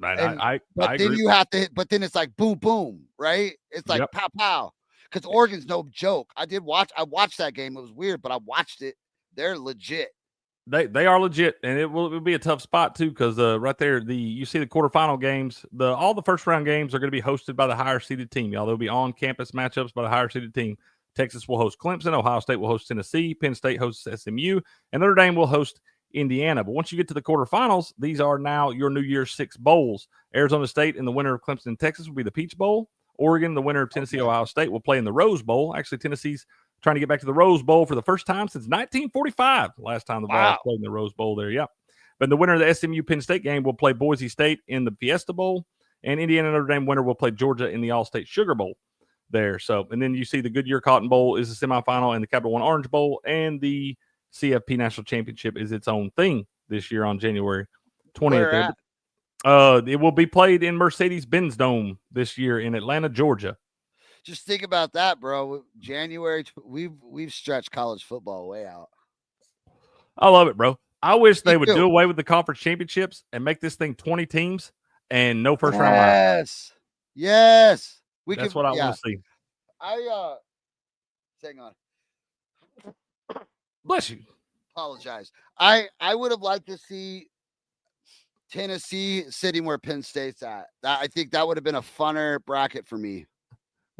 Man, I then agree. you have to, but then it's like boom, boom, right? It's like pow, pow. Because Oregon's no joke. I watched that game. It was weird, but I watched it. They're legit. They are legit, and it will be a tough spot too, because right there, you see the quarterfinal games. All the first round games are going to be hosted by the higher seeded team. Y'all, they'll be on campus matchups by the higher seeded team. Texas will host Clemson. Ohio State will host Tennessee. Penn State hosts SMU, and Notre Dame will host Indiana. But once you get to the quarterfinals, these are now your New Year's 6 bowls. Arizona State and the winner of Clemson and Texas will be the Peach Bowl. Oregon, the winner of Tennessee, Ohio State, will play in the Rose Bowl. Actually, Tennessee's trying to get back to the Rose Bowl for the first time since 1945. Last time the Vols played in the Rose Bowl there, But the winner of the SMU Penn State game will play Boise State in the Fiesta Bowl, and Indiana Notre Dame winner will play Georgia in the All-State Sugar Bowl there. So, and then you see the Goodyear Cotton Bowl is the semifinal, and the Capital One Orange Bowl, and the CFP National Championship is its own thing this year on January 20th. It will be played in Mercedes-Benz Dome this year in Atlanta, Georgia. Just think about that, bro. January, we've stretched college football way out. I love it, bro. I wish they would do away with the conference championships and make this thing 20 teams and no first round line. Yes. That's what I want to see. Hang on. Bless you. Apologize. I would have liked to see Tennessee sitting where Penn State's at. I think that would have been a funner bracket for me.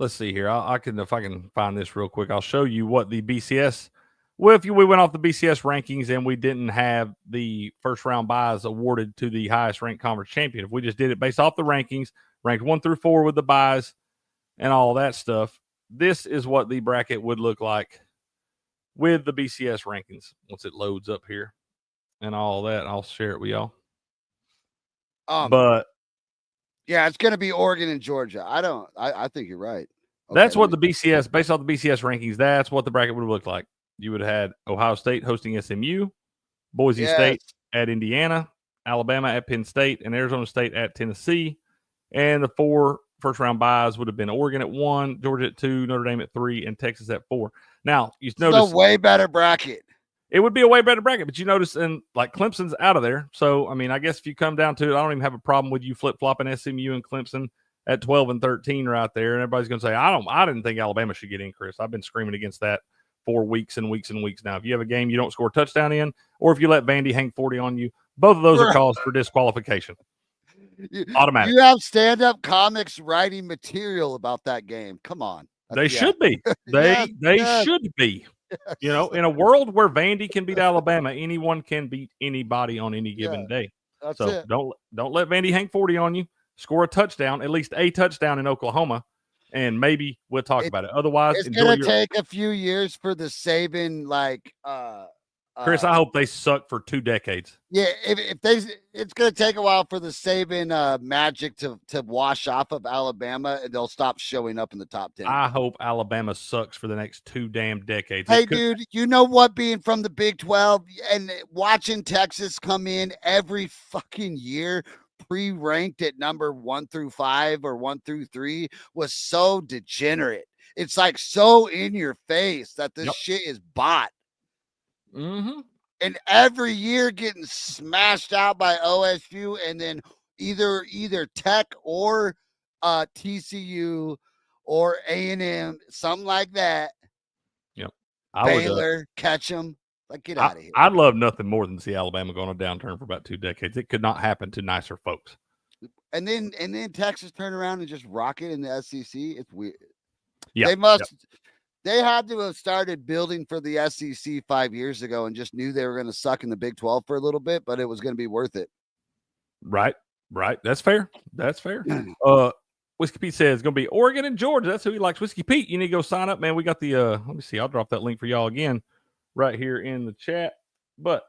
Let's see here. If I can find this real quick, I'll show you what the BCS Well, if we went off the BCS rankings and we didn't have the first round buys awarded to the highest ranked conference champion, if we just did it based off the rankings, ranked 1 through 4 with the buys and all that stuff, this is what the bracket would look like with the BCS rankings once it loads up here and all that. I'll share it with y'all. But yeah, it's going to be Oregon and Georgia. I think you're right. Okay, that's what the BCS, based off the BCS rankings, that's what the bracket would look like. You would have had Ohio State hosting SMU, Boise State at Indiana, Alabama at Penn State, and Arizona State at Tennessee. And the 4 first-round buys would have been Oregon at 1, Georgia at 2, Notre Dame at 3, and Texas at 4. Now, you notice a way better bracket. It would be a way better bracket, but you notice, and like Clemson's out of there. So, I mean, I guess if you come down to it, I don't even have a problem with you flip-flopping SMU and Clemson at 12 and 13 right there. And everybody's going to say, I didn't think Alabama should get in, Chris. I've been screaming against that for weeks and weeks and weeks now. If you have a game you don't score a touchdown in, or if you let Vandy hang 40 on you, both of those are cause for disqualification. Automatic. You have stand-up comics writing material about that game. Come on. They should be. They should be. Yes. You know, in a world where Vandy can beat Alabama, anyone can beat anybody on any given day. That's so it. Don't let Vandy hang 40 on you. Score a touchdown, at least a touchdown in Oklahoma, and maybe we'll talk about it. Otherwise, it's going to take a few years for the Saban, Chris, I hope they suck for 2 decades. Yeah, it's going to take a while for the Saban magic to wash off of Alabama, and they'll stop showing up in the top 10. I hope Alabama sucks for the next 2 damn decades. Hey, dude, you know what? Being from the Big 12 and watching Texas come in every fucking year, pre-ranked at number 1 through 5 or 1 through 3 was so degenerate. It's like so in your face that this shit is bought. Mm-hmm. And every year getting smashed out by OSU, and then either Tech or TCU or A&M, something like that. Yep. Baylor, catch them. Like, get out of here. I'd love nothing more than to see Alabama go on a downturn for about 2 decades. It could not happen to nicer folks. And then Texas turn around and just rock it in the SEC. It's weird. Yeah. They must. They had to have started building for the SEC 5 years ago and just knew they were going to suck in the Big 12 for a little bit, but it was going to be worth it. Right. That's fair. Whiskey Pete says it's going to be Oregon and Georgia. That's who he likes. Whiskey Pete, you need to go sign up, man. We got the, let me see. I'll drop that link for y'all again right here in the chat. But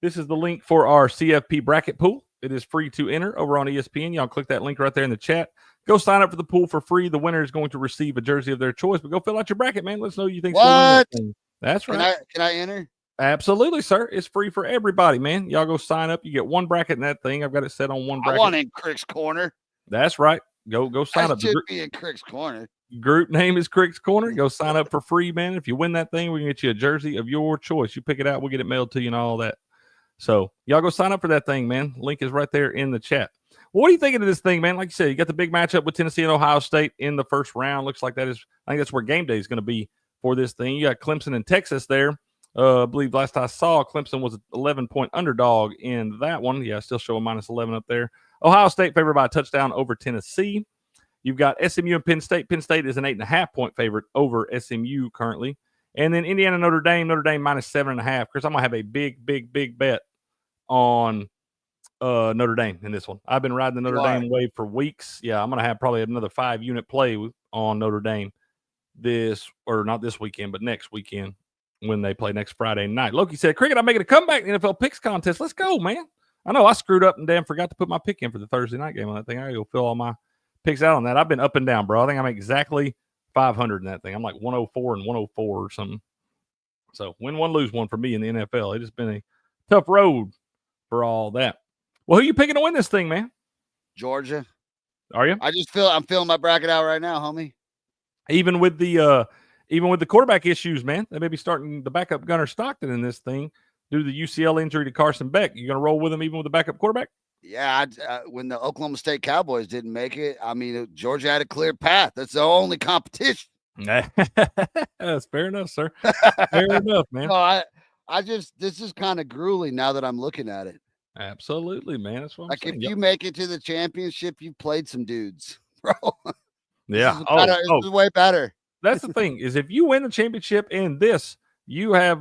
this is the link for our CFP bracket pool. It is free to enter over on ESPN. Y'all click that link right there in the chat. Go sign up for the pool for free. The winner is going to receive a jersey of their choice. But go fill out your bracket, man. Let us know who you think's going to win. That's right. Can I enter? Absolutely, sir. It's free for everybody, man. Y'all go sign up. You get 1 bracket in that thing. I've got it set on 1 bracket. I want in Crick's Corner. That's right. Go sign up. Should be in Crick's Corner. Group name is Crick's Corner. Go sign up for free, man. If you win that thing, we can get you a jersey of your choice. You pick it out. We'll get it mailed to you and all that. So y'all go sign up for that thing, man. Link is right there in the chat. What are you thinking of this thing, man? Like you said, you got the big matchup with Tennessee and Ohio State in the first round. Looks like I think that's where game day is going to be for this thing. You got Clemson and Texas there. I believe last I saw, Clemson was an 11-point underdog in that one. Yeah, still showing -11 up there. Ohio State favored by a touchdown over Tennessee. You've got SMU and Penn State. Penn State is an 8.5-point favorite over SMU currently. And then Indiana, Notre Dame -7.5. Chris, I'm going to have a big bet on Notre Dame in this one. I've been riding the Notre Dame wave for weeks. Yeah, I'm going to have probably another 5-unit play on Notre Dame not this weekend, but next weekend when they play next Friday night. Loki said, Cricket, I'm making a comeback in the NFL picks contest. Let's go, man. I know I screwed up and forgot to put my pick in for the Thursday night game on that thing. I got to go fill all my picks out on that. I've been up and down, bro. I think I'm exactly 500 in that thing. I'm like 104 and 104 or something. So win one, lose one for me in the NFL. It has been a tough road for all that. Well, who you picking to win this thing, man? Georgia. Are you? I'm filling my bracket out right now, homie. Even with the quarterback issues, man, they may be starting the backup Gunnar Stockton in this thing due to the UCL injury to Carson Beck. You going to roll with him even with the backup quarterback? Yeah, when the Oklahoma State Cowboys didn't make it, I mean, Georgia had a clear path. That's the only competition. That's fair enough, sir. Fair enough, man. No, this is kind of grueling now that I'm looking at it. Absolutely, man. That's what I'm saying. If you make it to the championship, you played some dudes, bro. Yeah. This is way better. That's the thing is if you win the championship in this, you have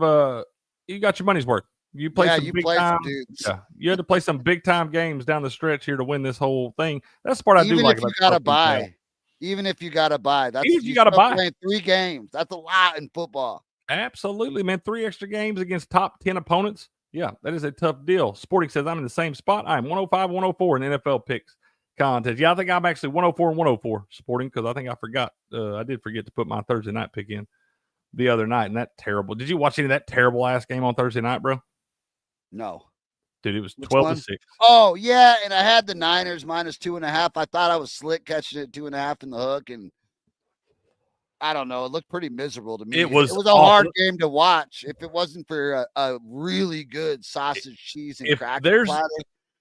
you got your money's worth. You play some big time. Yeah, you had to play some big time games down the stretch here to win this whole thing. That's the part I do like about Even if you got to buy, that's even if you got to buy playing 3 games. That's a lot in football. Absolutely, man. 3 extra games against top 10 opponents. Yeah, that is a tough deal. Sporting says I'm in the same spot. I'm 105, 104 in NFL picks contest. Yeah, I think I'm actually 104 and 104 Sporting because I think I forgot. I did forget to put my Thursday night pick in the other night, and that terrible. Did you watch any of that terrible ass game on Thursday night, bro? No. Dude, it was 12-6. Oh, yeah, and I had the Niners minus 2.5. I thought I was slick catching it 2.5 in the hook, and I don't know. It looked pretty miserable to me. It was a hard game to watch. If it wasn't for a really good sausage, cheese, and cracker platter.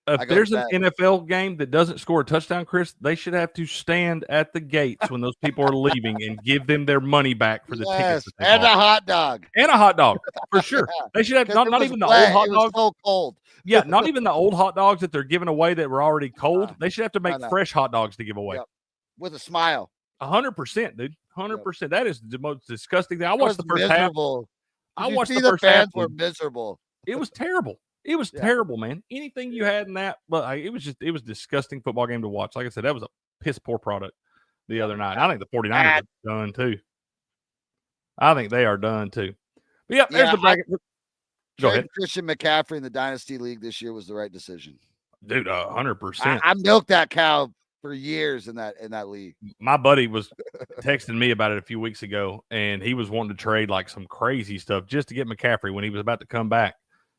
If there's an NFL game that doesn't score a touchdown, Chris, they should have to stand at the gates when those people are leaving and give them their money back for the tickets. And a hot dog. And a hot dog, for sure. They should have not even the old hot dogs. It was so cold. Yeah, not even the old hot dogs that they're giving away that were already cold. They should have to make fresh hot dogs to give away. Yep. With a smile. 100%, dude. 100%. That is the most disgusting thing. I watched the first half. I watched the first half. Fans were miserable. It was terrible. It was terrible, man. Anything you had in that, but it was a disgusting football game to watch. Like I said, that was a piss poor product the other night. I think the 49ers are done too. I think they are done too. But yeah, there's the bracket. Go ahead. Christian McCaffrey in the Dynasty League this year was the right decision. Dude, 100%. I milked that cow for years in that league. My buddy was texting me about it a few weeks ago, and he was wanting to trade like some crazy stuff just to get McCaffrey when he was about to come back.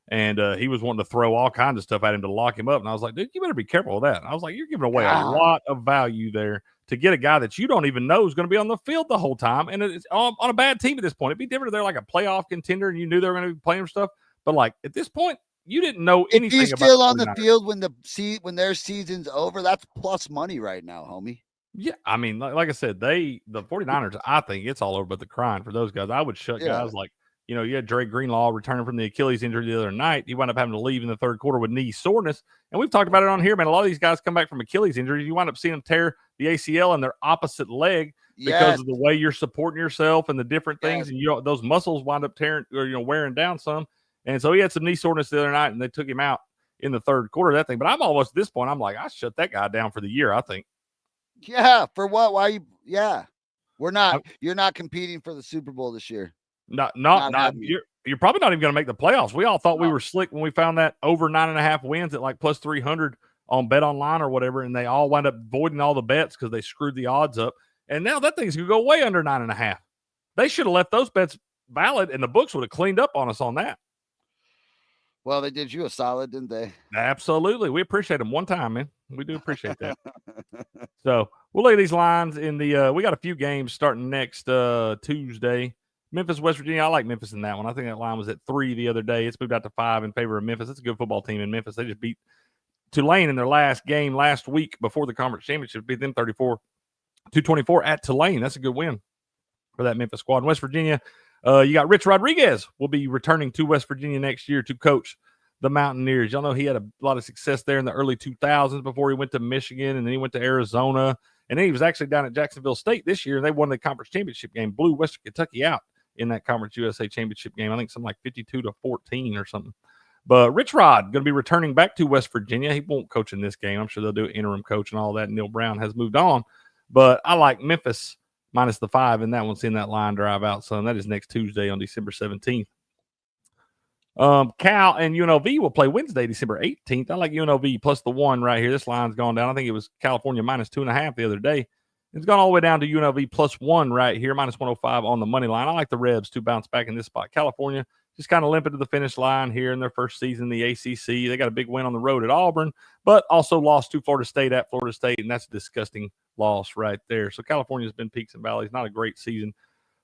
And he was wanting to throw all kinds of stuff at him to lock him up. And I was like, dude, you better be careful with that. And I was like, you're giving away a lot of value there to get a guy that you don't even know is going to be on the field the whole time. And it's on a bad team at this point. It'd be different if they're like a playoff contender and you knew they were going to be playing stuff. But like at this point, you didn't know anything about. If he's still on the field when their season's over, that's plus money right now, homie. Yeah, I mean, like I said, the 49ers, I think it's all over but the crying for those guys. I would shut guys like, you know, you had Dre Greenlaw returning from the Achilles injury the other night. He wound up having to leave in the third quarter with knee soreness. And we've talked about it on here, man. A lot of these guys come back from Achilles injuries. You wind up seeing them tear the ACL in their opposite leg because of the way you're supporting yourself and the different things. And those muscles wind up tearing or, wearing down some. And so he had some knee soreness the other night, and they took him out in the third quarter of that thing. But I'm almost at this point, I'm like, I shut that guy down for the year, I think. Yeah, for what? Why you? Yeah, we're not. You're not competing for the Super Bowl this year. Not you're probably not even going to make the playoffs. We all thought we were slick when we found that over 9.5 wins at like plus 300 on Bet Online or whatever, and they all wind up voiding all the bets because they screwed the odds up. And now that thing's going to go way under 9.5. They should have left those bets valid, and the books would have cleaned up on us on that. Well, they did you a solid, didn't they? Absolutely. We appreciate them one time, man. We do appreciate that. So we'll look at these lines in the we got a few games starting next Tuesday. Memphis, West Virginia. I like Memphis in that one. I think that line was at 3 the other day. It's moved out to 5 in favor of Memphis. It's a good football team in Memphis. They just beat Tulane in their last game last week before the conference championship. Beat them 34-24 at Tulane. That's a good win for that Memphis squad. In West Virginia, you got Rich Rodriguez will be returning to West Virginia next year to coach the Mountaineers. Y'all know he had a lot of success there in the early 2000s before he went to Michigan, and then he went to Arizona, and then he was actually down at Jacksonville State this year, and they won the conference championship game, blew Western Kentucky out in that Conference USA championship game. I think something like 52-14 or something. But Rich Rod going to be returning back to West Virginia. He won't coach in this game. I'm sure they'll do interim coach and all that. Neil Brown has moved on, but I like Memphis minus the 5, and that one's in that line drive out. So that is next Tuesday on December 17th. Cal and UNLV will play Wednesday, December 18th. I like UNLV plus the 1 right here. This line's gone down. I think it was California minus 2.5 the other day. It's gone all the way down to UNLV plus 1 right here, minus 105 on the money line. I like the Rebs to bounce back in this spot. California just kind of limping to the finish line here in their first season in the ACC. They got a big win on the road at Auburn, but also lost to Florida State at Florida State, and that's a disgusting loss right there. So California's been peaks and valleys. Not a great season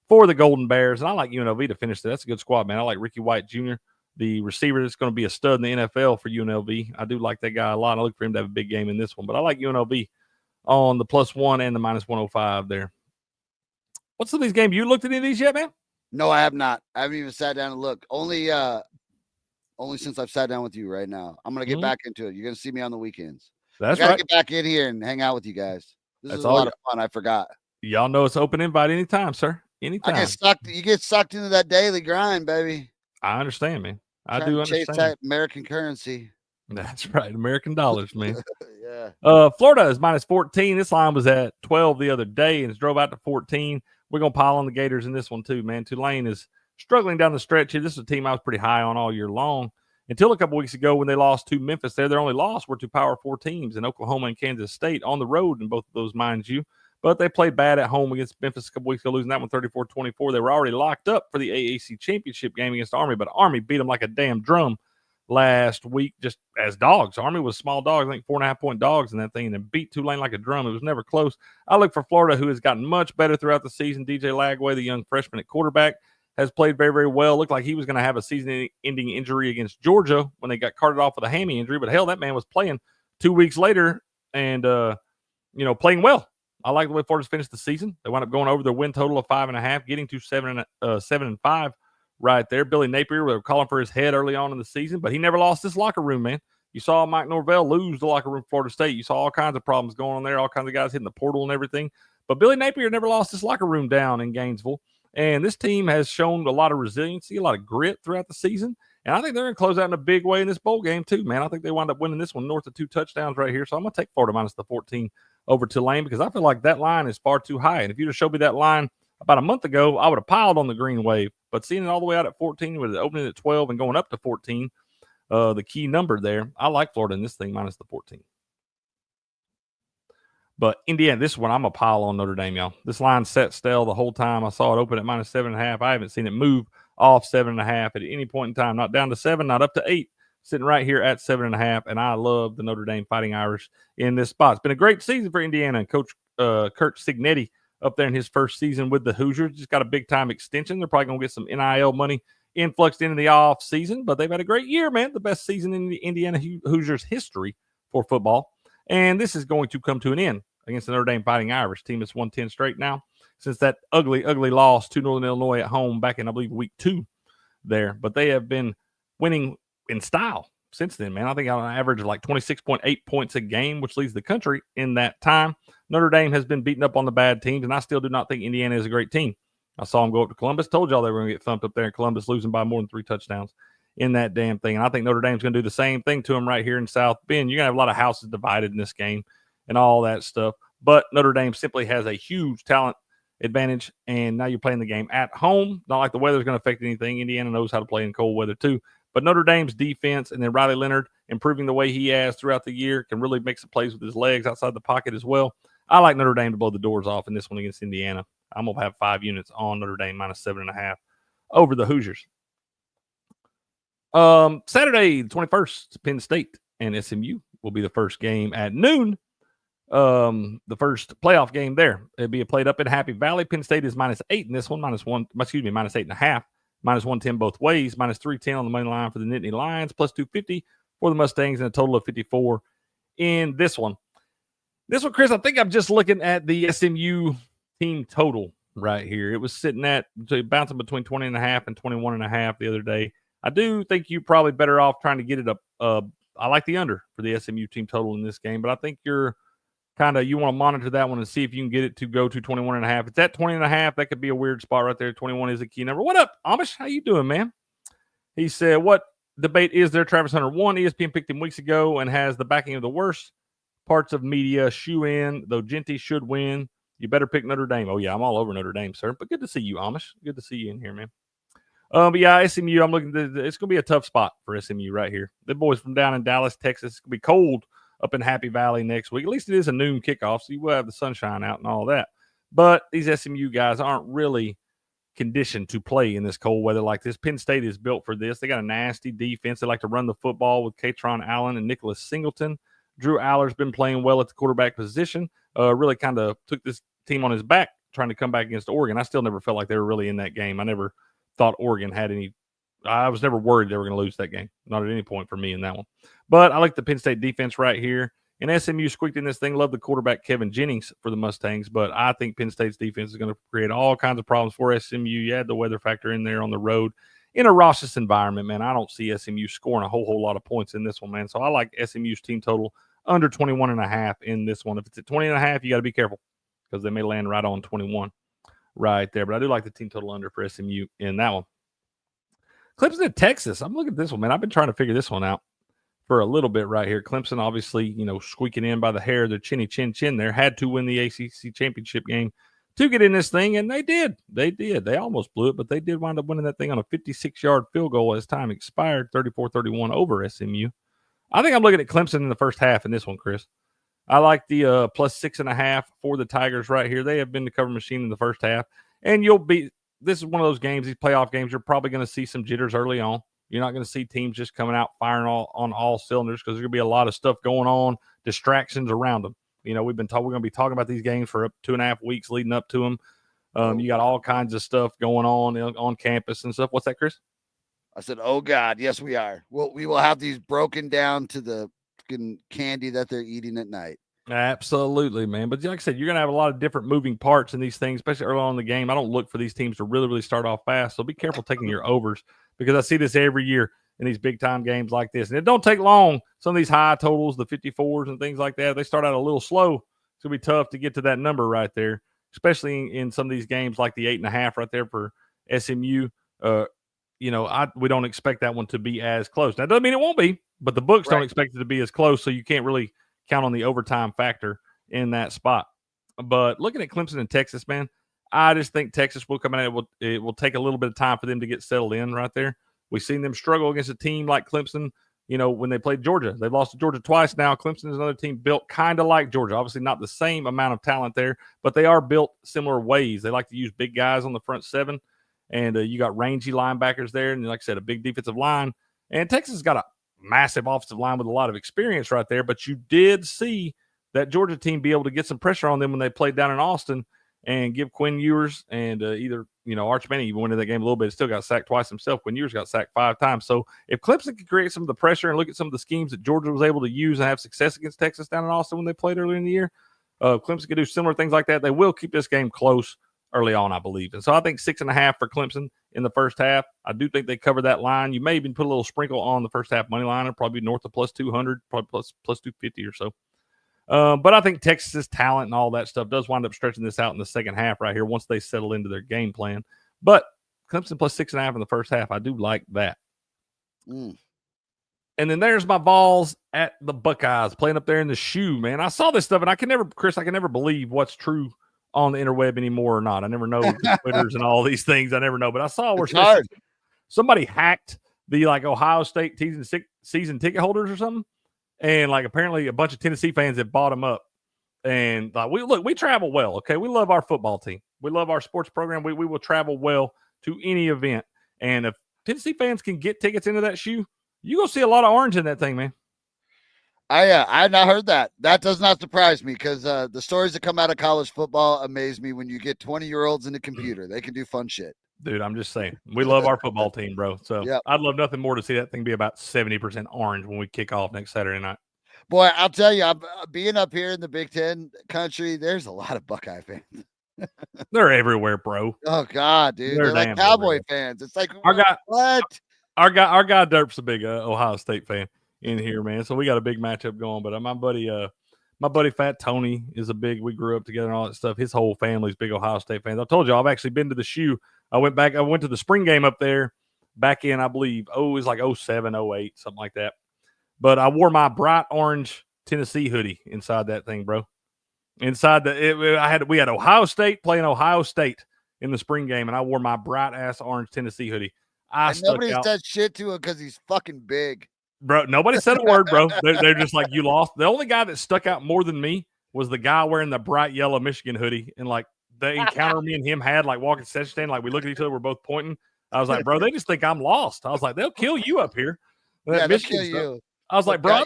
for the Golden Bears, and I like UNLV to finish that. That's a good squad, man. I like Ricky White Jr., the receiver that's going to be a stud in the NFL for UNLV. I do like that guy a lot. I look for him to have a big game in this one, but I like UNLV on the plus 1 and the minus 105 there. What's some of these games? You looked at any of these yet, man? No, I have not. I haven't even sat down and looked. Only since I've sat down with you right now. I'm going to get back into it. You're going to see me on the weekends. That's right. Get back in here and hang out with you guys. This is a lot of fun. I forgot. Y'all know it's open invite anytime, sir. Anytime. You get sucked into that daily grind, baby. I understand, man. I Trying do to chase understand. that American currency. That's right. American dollars, man. Yeah. Florida is minus 14. This line was at 12 the other day and it's drove out to 14. We're going to pile on the Gators in this one too, man. Tulane is struggling down the stretch here. This is a team I was pretty high on all year long until a couple weeks ago when they lost to Memphis there. Their only loss were to Power 4 teams in Oklahoma and Kansas State on the road in both of those, mind you. But they played bad at home against Memphis a couple weeks ago, losing that one 34-24. They were already locked up for the AAC championship game against Army, but Army beat them like a damn drum last week just as dogs. Army was small dogs, I think 4.5-point dogs in that thing, and then beat Tulane like a drum. It was never close. I look for Florida, who has gotten much better throughout the season. DJ Lagway, the young freshman at quarterback, has played very, very well. Looked like he was going to have a season-ending injury against Georgia when they got carted off with a hammy injury, but hell, that man was playing 2 weeks later and, playing well. I like the way Florida's finished the season. They wound up going over their win total of 5.5, getting to 7-5 right there. Billy Napier, they were calling for his head early on in the season, but he never lost his locker room, man. You saw Mike Norvell lose the locker room for Florida State. You saw all kinds of problems going on there, all kinds of guys hitting the portal and everything. But Billy Napier never lost his locker room down in Gainesville. And this team has shown a lot of resiliency, a lot of grit throughout the season. And I think they're going to close out in a big way in this bowl game too, man. I think they wind up winning this one north of 2 touchdowns right here. So I'm going to take Florida minus the 14 over Tulane because I feel like that line is far too high. And if you'd have showed me that line about a month ago, I would have piled on the green wave. But seeing it all the way out at 14 with it opening at 12 and going up to 14, the key number there, I like Florida in this thing minus the 14. But Indiana, this one, I'm a pile on Notre Dame, y'all. This line set still the whole time. I saw it open at minus 7.5. I haven't seen it move off 7.5 at any point in time. Not down to 7, not up to 8. Sitting right here at 7.5. And I love the Notre Dame Fighting Irish in this spot. It's been a great season for Indiana and Coach Kurt Cignetti up there in his first season with the Hoosiers. Just got a big-time extension. They're probably going to get some NIL money influxed into the off season, but they've had a great year, man. The best season in the Indiana Hoosiers history for football. And this is going to come to an end against the Notre Dame Fighting Irish team that's won 10 straight now since that ugly loss to Northern Illinois at home back in, I believe, week 2 there. But they have been winning in style since then, man. I think on an average of like 26.8 points a game, which leads the country in that time. Notre Dame has been beaten up on the bad teams, and I still do not think Indiana is a great team. I saw them go up to Columbus. Told y'all they were going to get thumped up there in Columbus, losing by more than 3 touchdowns in that damn thing. And I think Notre Dame's going to do the same thing to them right here in South Bend. You're going to have a lot of houses divided in this game and all that stuff. But Notre Dame simply has a huge talent advantage, and now you're playing the game at home. Not like the weather's going to affect anything. Indiana knows how to play in cold weather too. But Notre Dame's defense and then Riley Leonard improving the way he has throughout the year can really make some plays with his legs outside the pocket as well. I like Notre Dame to blow the doors off in this one against Indiana. I'm going to have 5 units on Notre Dame minus 7.5 over the Hoosiers. Saturday, the 21st, Penn State and SMU will be the first game at noon. The first playoff game there. It'll be played up in Happy Valley. Penn State is minus 8 in this one, minus 8.5, minus 110 both ways, minus 310 on the money line for the Nittany Lions, plus 250 for the Mustangs, and a total of 54 in this one. This one, Chris, I think I'm just looking at the SMU team total right here. It was sitting at bouncing between 20.5 and 21.5 the other day. I do think you're probably better off trying to get it up. I like the under for the SMU team total in this game, but I think you're you want to monitor that one and see if you can get it to go to 21.5. It's at 20.5. That could be a weird spot right there. 21 is a key number. What up, Amish? How you doing, man? He said, what debate is there? Travis Hunter won. ESPN picked him weeks ago and has the backing of the worst parts of media. Shoe in, though Genty should win. You better pick Notre Dame. Oh, yeah, I'm all over Notre Dame, sir. But good to see you, Amish. Good to see you in here, man. But yeah, SMU, I'm looking. It's going to be a tough spot for SMU right here. The boys from down in Dallas, Texas. It's going to be cold up in Happy Valley next week. At least it is a noon kickoff, so you will have the sunshine out and all that. But these SMU guys aren't really conditioned to play in this cold weather like this. Penn State is built for this. They got a nasty defense. They like to run the football with Katron Allen and Nicholas Singleton. Drew Aller's been playing well at the quarterback position. Really kind of took this team on his back trying to come back against Oregon. I still never felt like they were really in that game. I never thought Oregon had any. I was never worried they were going to lose that game. Not at any point for me in that one. But I like the Penn State defense right here. And SMU squeaked in this thing. Love the quarterback, Kevin Jennings, for the Mustangs. But I think Penn State's defense is going to create all kinds of problems for SMU. You add the weather factor in there on the road. In a raucous environment, man, I don't see SMU scoring a whole lot of points in this one, man. So I like SMU's team total under 21.5 in this one. If it's at 20.5, you got to be careful because they may land right on 21. right there. But I do like the team total under for SMU in that one. Clemson at Texas. I'm looking at this one, man. I've been trying to figure this one out for a little bit right here. Clemson, obviously, squeaking in by the hair of their chinny chin there, had to win the ACC championship game to get in this thing, and they did. They did. They almost blew it, but they did wind up winning that thing on a 56-yard field goal as time expired, 34-31 over SMU. I think I'm looking at Clemson in the first half in this one, Chris. I like the plus 6.5 for the Tigers right here. They have been the cover machine in the first half, and this is one of those games, these playoff games, you're probably going to see some jitters early on. You're not going to see teams just coming out firing on all cylinders because there's going to be a lot of stuff going on, distractions around them. We're going to be talking about these games for 2.5 weeks leading up to them. You got all kinds of stuff going on campus and stuff. What's that, Chris? I said, oh, God, yes, we are. We will have these broken down to the candy that they're eating at night. Absolutely, man. But like I said, you're going to have a lot of different moving parts in these things, especially early on in the game. I don't look for these teams to really, really start off fast. So be careful taking your overs because I see this every year in these big-time games like this. And it don't take long. Some of these high totals, the 54s and things like that, they start out a little slow. It's going to be tough to get to that number right there, especially in some of these games like the 8.5 right there for SMU. We don't expect that one to be as close. That doesn't mean it won't be, but the books don't expect it to be as close, so you can't really count on the overtime factor in that spot. But looking at Clemson and Texas, man, I just think Texas will come in. It will take a little bit of time for them to get settled in right there. We've seen them struggle against a team like Clemson, when they played Georgia. They've lost to Georgia twice now. Clemson is another team built kind of like Georgia. Obviously not the same amount of talent there, but they are built similar ways. They like to use big guys on the front seven, and you got rangy linebackers there, and like I said, a big defensive line. And Texas has got a massive offensive line with a lot of experience right there, but you did see that Georgia team be able to get some pressure on them when they played down in Austin and give Quinn Ewers and Arch Manning even went in that game a little bit. Still got sacked twice himself. Quinn Ewers got sacked 5 times. So if Clemson can create some of the pressure and look at some of the schemes that Georgia was able to use and have success against Texas down in Austin when they played earlier in the year, Clemson can do similar things like that. They will keep this game close early on, I believe. And so I think 6.5 for Clemson in the first half. I do think they cover that line. You may even put a little sprinkle on the first half money line. It'll probably be north of plus 200, probably plus 250 or so. But I think Texas's talent and all that stuff does wind up stretching this out in the second half right here once they settle into their game plan. But Clemson plus 6.5 in the first half, I do like that. And then there's my balls at the Buckeyes playing up there in the shoe, man. I saw this stuff, and I can never believe what's true on the interweb anymore or not. I never know the Twitters and all these things. I never know. But I saw where somebody hacked the Ohio State season ticket holders or something. And apparently a bunch of Tennessee fans have bought them up. And we travel well. Okay. We love our football team. We love our sports program. We will travel well to any event. And if Tennessee fans can get tickets into that shoe, you're going to see a lot of orange in that thing, man. I had not heard that. That does not surprise me because the stories that come out of college football amaze me when you get 20-year-olds in the computer. They can do fun shit. Dude, I'm just saying. We love our football team, bro. So I'd love nothing more to see that thing be about 70% orange when we kick off next Saturday night. Boy, I'll tell you, I'm being up here in the Big Ten country, there's a lot of Buckeye fans. They're everywhere, bro. Oh, God, dude. They're like Cowboy fans. It's like, what? Our guy Derp's a big Ohio State fan in here, man. So we got a big matchup going. But my buddy Fat Tony is we grew up together and all that stuff. His whole family's big Ohio State fans. I told you I've actually been to the shoe. I went to the spring game up there back in, I believe, it was like 07, 08, something like that. But I wore my bright orange Tennessee hoodie inside that thing, bro. Inside we had Ohio State playing Ohio State in the spring game, and I wore my bright ass orange Tennessee hoodie. Nobody said shit to him because he's fucking big. Bro, nobody said a word, bro. They're just like, you lost. The only guy that stuck out more than me was the guy wearing the bright yellow Michigan hoodie. And the encounter me and him had, walking session stand, we look at each other, we're both pointing. I was like, bro, they just think I'm lost. I was like, they'll kill you up here. Yeah, they'll kill you. I was like, bro,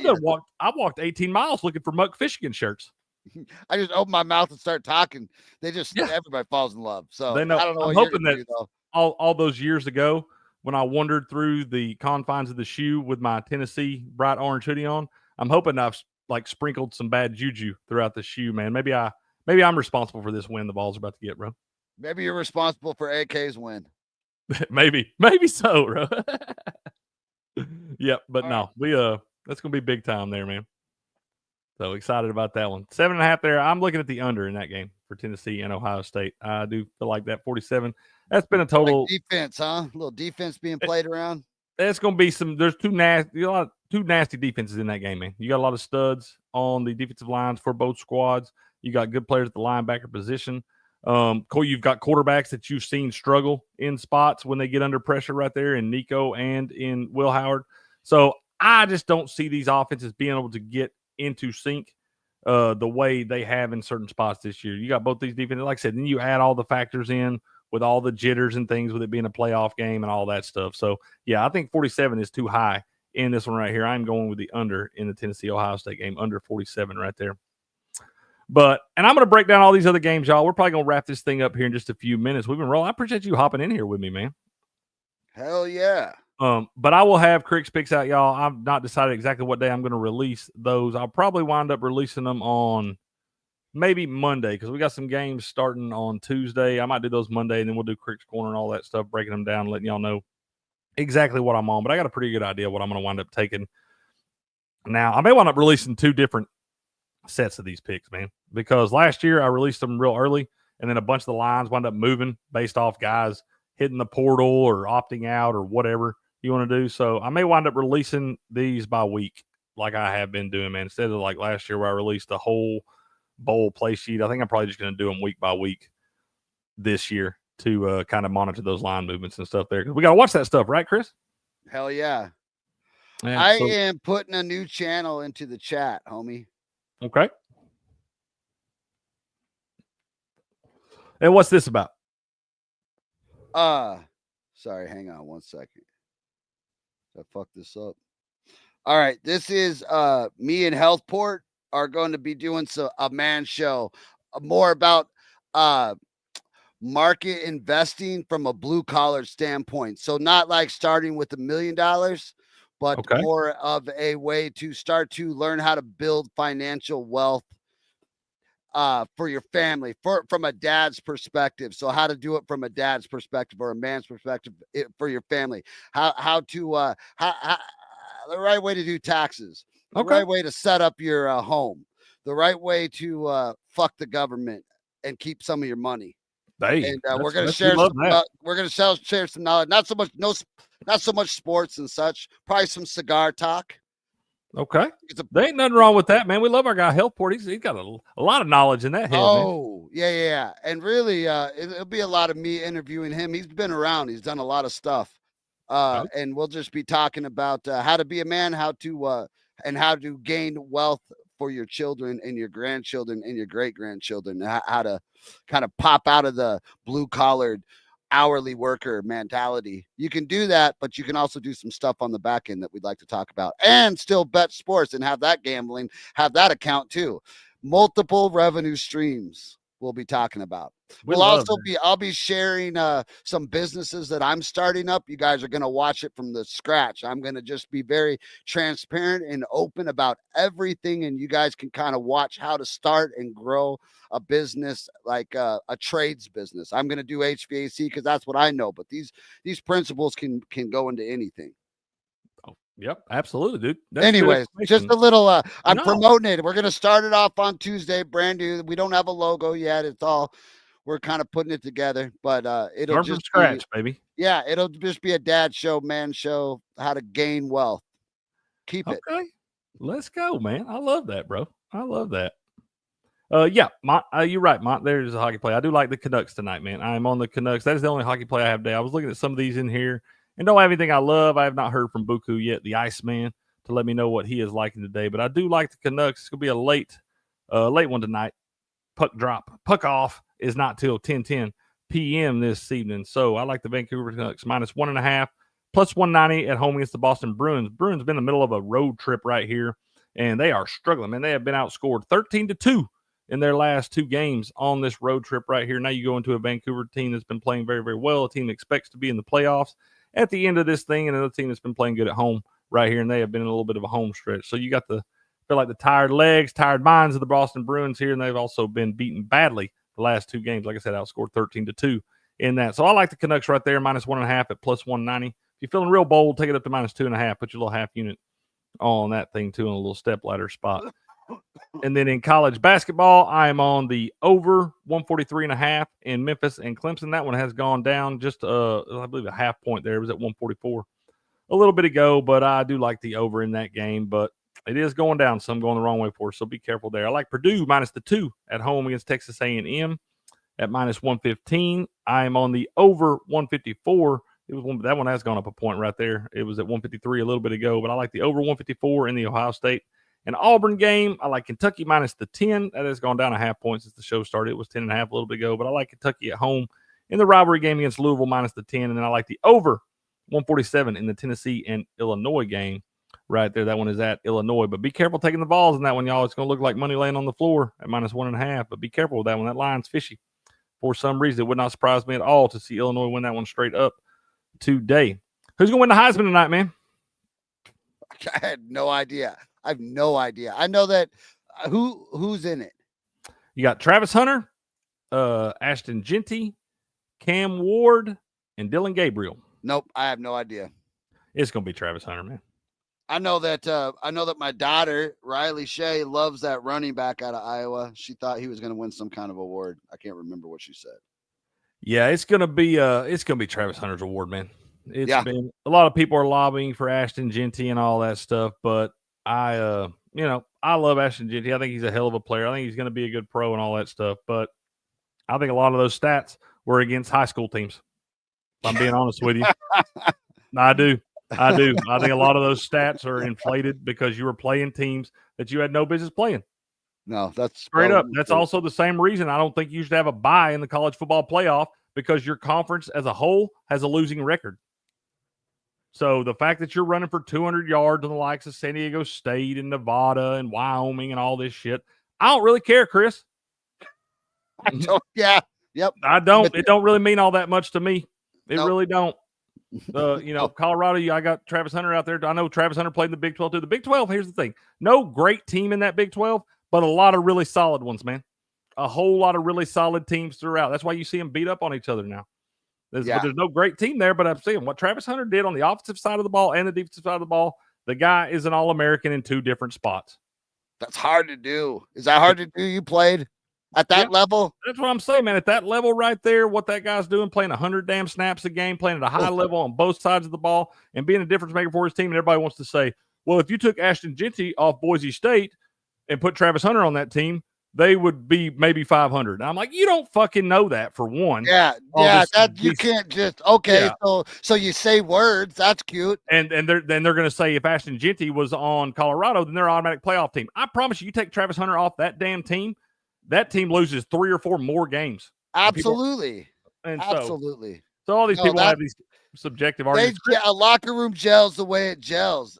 I walked 18 miles looking for Muck Michigan shirts. I just open my mouth and start talking. Everybody falls in love. So they know. I don't know. I'm hoping that all those years ago, when I wandered through the confines of the shoe with my Tennessee bright orange hoodie on, I'm hoping I've sprinkled some bad juju throughout the shoe, man. Maybe I'm responsible for this win the Vols are about to get, bro. Maybe you're responsible for AK's win. maybe so, bro. Yep, but no, that's gonna be big time there, man. So excited about that one. 7.5 there. I'm looking at the under in that game for Tennessee and Ohio State. I do feel like that 47. That's been a total like defense, huh? A little defense being played around. It's going to be there's two nasty defenses in that game, man. You got a lot of studs on the defensive lines for both squads. You got good players at the linebacker position. You've got quarterbacks that you've seen struggle in spots when they get under pressure right there in Nico and in Will Howard. So I just don't see these offenses being able to get into sync the way they have in certain spots this year. You got both these defenses, like I said, then you add all the factors in with all the jitters and things with it being a playoff game and all that stuff. So, yeah, I think 47 is too high in this one right here. I'm going with the under in the Tennessee-Ohio State game, under 47 right there. And I'm going to break down all these other games, y'all. We're probably going to wrap this thing up here in just a few minutes. We've been rolling. I appreciate you hopping in here with me, man. Hell yeah. But I will have Crick's picks out, y'all. I've not decided exactly what day I'm going to release those. I'll probably wind up releasing them on maybe Monday, because we got some games starting on Tuesday. I might do those Monday, and then we'll do Crick's Corner and all that stuff, breaking them down, letting y'all know exactly what I'm on. But I got a pretty good idea what I'm going to wind up taking. Now, I may wind up releasing 2 different sets of these picks, man, because last year I released them real early, and then a bunch of the lines wound up moving based off guys hitting the portal or opting out or whatever you want to do. So I may wind up releasing these by week like I have been doing, man, instead of like last year where I released the whole bowl play sheet. I think I'm probably just going to do them week by week this year to kind of monitor those line movements and stuff there. We got to watch that stuff, right, Chris? Hell yeah. Yeah, I am putting a new channel into the chat, homie. Okay. And what's this about? Sorry, hang on one second. Did I fuck this up? All right, this is me and Healthport are going to be doing a man show, more about market investing from a blue collar standpoint. So not like starting with $1 million, but more of a way to start to learn how to build financial wealth for your family, from a dad's perspective. So how to do it from a dad's perspective or a man's perspective for your family. How to the right way to do taxes. The right way to set up your home, the right way to fuck the government and keep some of your money. And we're going to share share some knowledge. Not so much sports and such. Probably some cigar talk. Okay, there ain't nothing wrong with that, man. We love our guy Healthport. He's got a lot of knowledge in that head. Oh, man. Yeah. And really, it'll be a lot of me interviewing him. He's been around. He's done a lot of stuff. And we'll just be talking about how to be a man, how to gain wealth for your children and your grandchildren and your great-grandchildren, how to kind of pop out of the blue-collared hourly worker mentality. You can do that, but you can also do some stuff on the back end that we'd like to talk about, and still bet sports and have that gambling, have that account too. Multiple revenue streams we'll be talking about. I'll be sharing some businesses that I'm starting up. You guys are going to watch it from the scratch. I'm going to just be very transparent and open about everything, and you guys can kind of watch how to start and grow a business, like a trades business. I'm going to do HVAC because that's what I know, but these principles can go into anything. Yep, absolutely, dude. Anyways, just a little I'm promoting it. We're going to start it off on Tuesday, brand new. We don't have a logo yet. We're kind of putting it together, but it'll start just from scratch, baby. Yeah, it'll just be a dad show, man show, how to gain wealth. Keep it. Okay. Let's go, man. I love that, bro. I love that. Yeah, you're right, Mont. There's a hockey play. I do like the Canucks tonight, man. I am on the Canucks. That is the only hockey play I have today. I was looking at some of these in here and don't have anything I love. I have not heard from Buku yet, the Iceman, to let me know what he is liking today. But I do like the Canucks. It's going to be a late one tonight. Puck off is not till 10:10 p.m. this evening. So I like the Vancouver Canucks -1.5, +190 at home against the Boston Bruins. Bruins been in the middle of a road trip right here, and they are struggling, man. They have been outscored 13-2 in their last 2 games on this road trip right here. Now you go into a Vancouver team that's been playing very, very well, a team that expects to be in the playoffs at the end of this thing, and another team that's been playing good at home right here, and they have been in a little bit of a home stretch. So you got feel like the tired legs, tired minds of the Boston Bruins here, and they've also been beaten badly the last 2 games. Like I said, outscored 13-2 in that. So I like the Canucks right there, -1.5 at +190. If you're feeling real bold, take it up to -2.5. Put your little half unit on that thing too in a little step ladder spot And then in college basketball, I am on the over 143.5 in Memphis and Clemson. That one has gone down just, I believe, a half point there. It was at 144 a little bit ago, but I do like the over in that game. But it is going down, some going the wrong way for us, so be careful there. I like Purdue minus the 2 at home against Texas A&M at minus 115. I am on the over 154. That one has gone up a point right there. It was at 153 a little bit ago, but I like the over 154 in the Ohio State and Auburn game. I like Kentucky minus the 10. That has gone down a half point since the show started. It was 10.5 a little bit ago, but I like Kentucky at home in the rivalry game against Louisville minus the 10. And then I like the over 147 in the Tennessee and Illinois game right there. That one is at Illinois, but be careful taking the balls in that one, y'all. It's going to look like money laying on the floor at minus 1.5, but be careful with that one. That line's fishy for some reason. It would not surprise me at all to see Illinois win that one straight up today. Who's going to win the Heisman tonight, man? I had no idea. I have no idea. I know that who's in it. You got Travis Hunter, Ashton Genty, Cam Ward, and Dylan Gabriel. Nope, I have no idea. It's going to be Travis Hunter, man. I know that my daughter, Riley Shea, loves that running back out of Iowa. She thought he was going to win some kind of award. I can't remember what she said. Yeah, it's going to be Travis Hunter's award, man. It's been a lot of people are lobbying for Ashton Genty and all that stuff, but I love Ashton Genty. I think he's a hell of a player. I think he's going to be a good pro and all that stuff, but I think a lot of those stats were against high school teams. If I'm being honest with you. I do. I think a lot of those stats are inflated because you were playing teams that you had no business playing. No, that's straight up. That's also the same reason I don't think you should have a bye in the college football playoff, because your conference as a whole has a losing record. So the fact that you're running for 200 yards on the likes of San Diego State and Nevada and Wyoming and all this shit, I don't really care, Chris. Yep. I don't. It don't really mean all that much to me. It really don't. Colorado, I got Travis Hunter out there. I know Travis Hunter played in the Big 12 too. The Big 12, here's the thing. No great team in that Big 12, but a lot of really solid ones, man. A whole lot of really solid teams throughout. That's why you see them beat up on each other now. But there's no great team there, but I'm seeing what Travis Hunter did on the offensive side of the ball and the defensive side of the ball. The guy is an All-American in 2 different spots. That's hard to do. Is that hard to do? You played at that level? That's what I'm saying, man. At that level right there, what that guy's doing, playing 100 damn snaps a game, playing at a high level on both sides of the ball, and being a difference maker for his team. And everybody wants to say, well, if you took Ashton Genty off Boise State and put Travis Hunter on that team, they would be maybe 500. And I'm like, you don't fucking know that, for one. You can't just So you say words. That's cute. And they're going to say if Ashton Genty was on Colorado, then they're an automatic playoff team. I promise you take Travis Hunter off that damn team, that team loses 3 or 4 more games. Absolutely. Absolutely. So all these people have these subjective arguments. A locker room gels the way it gels.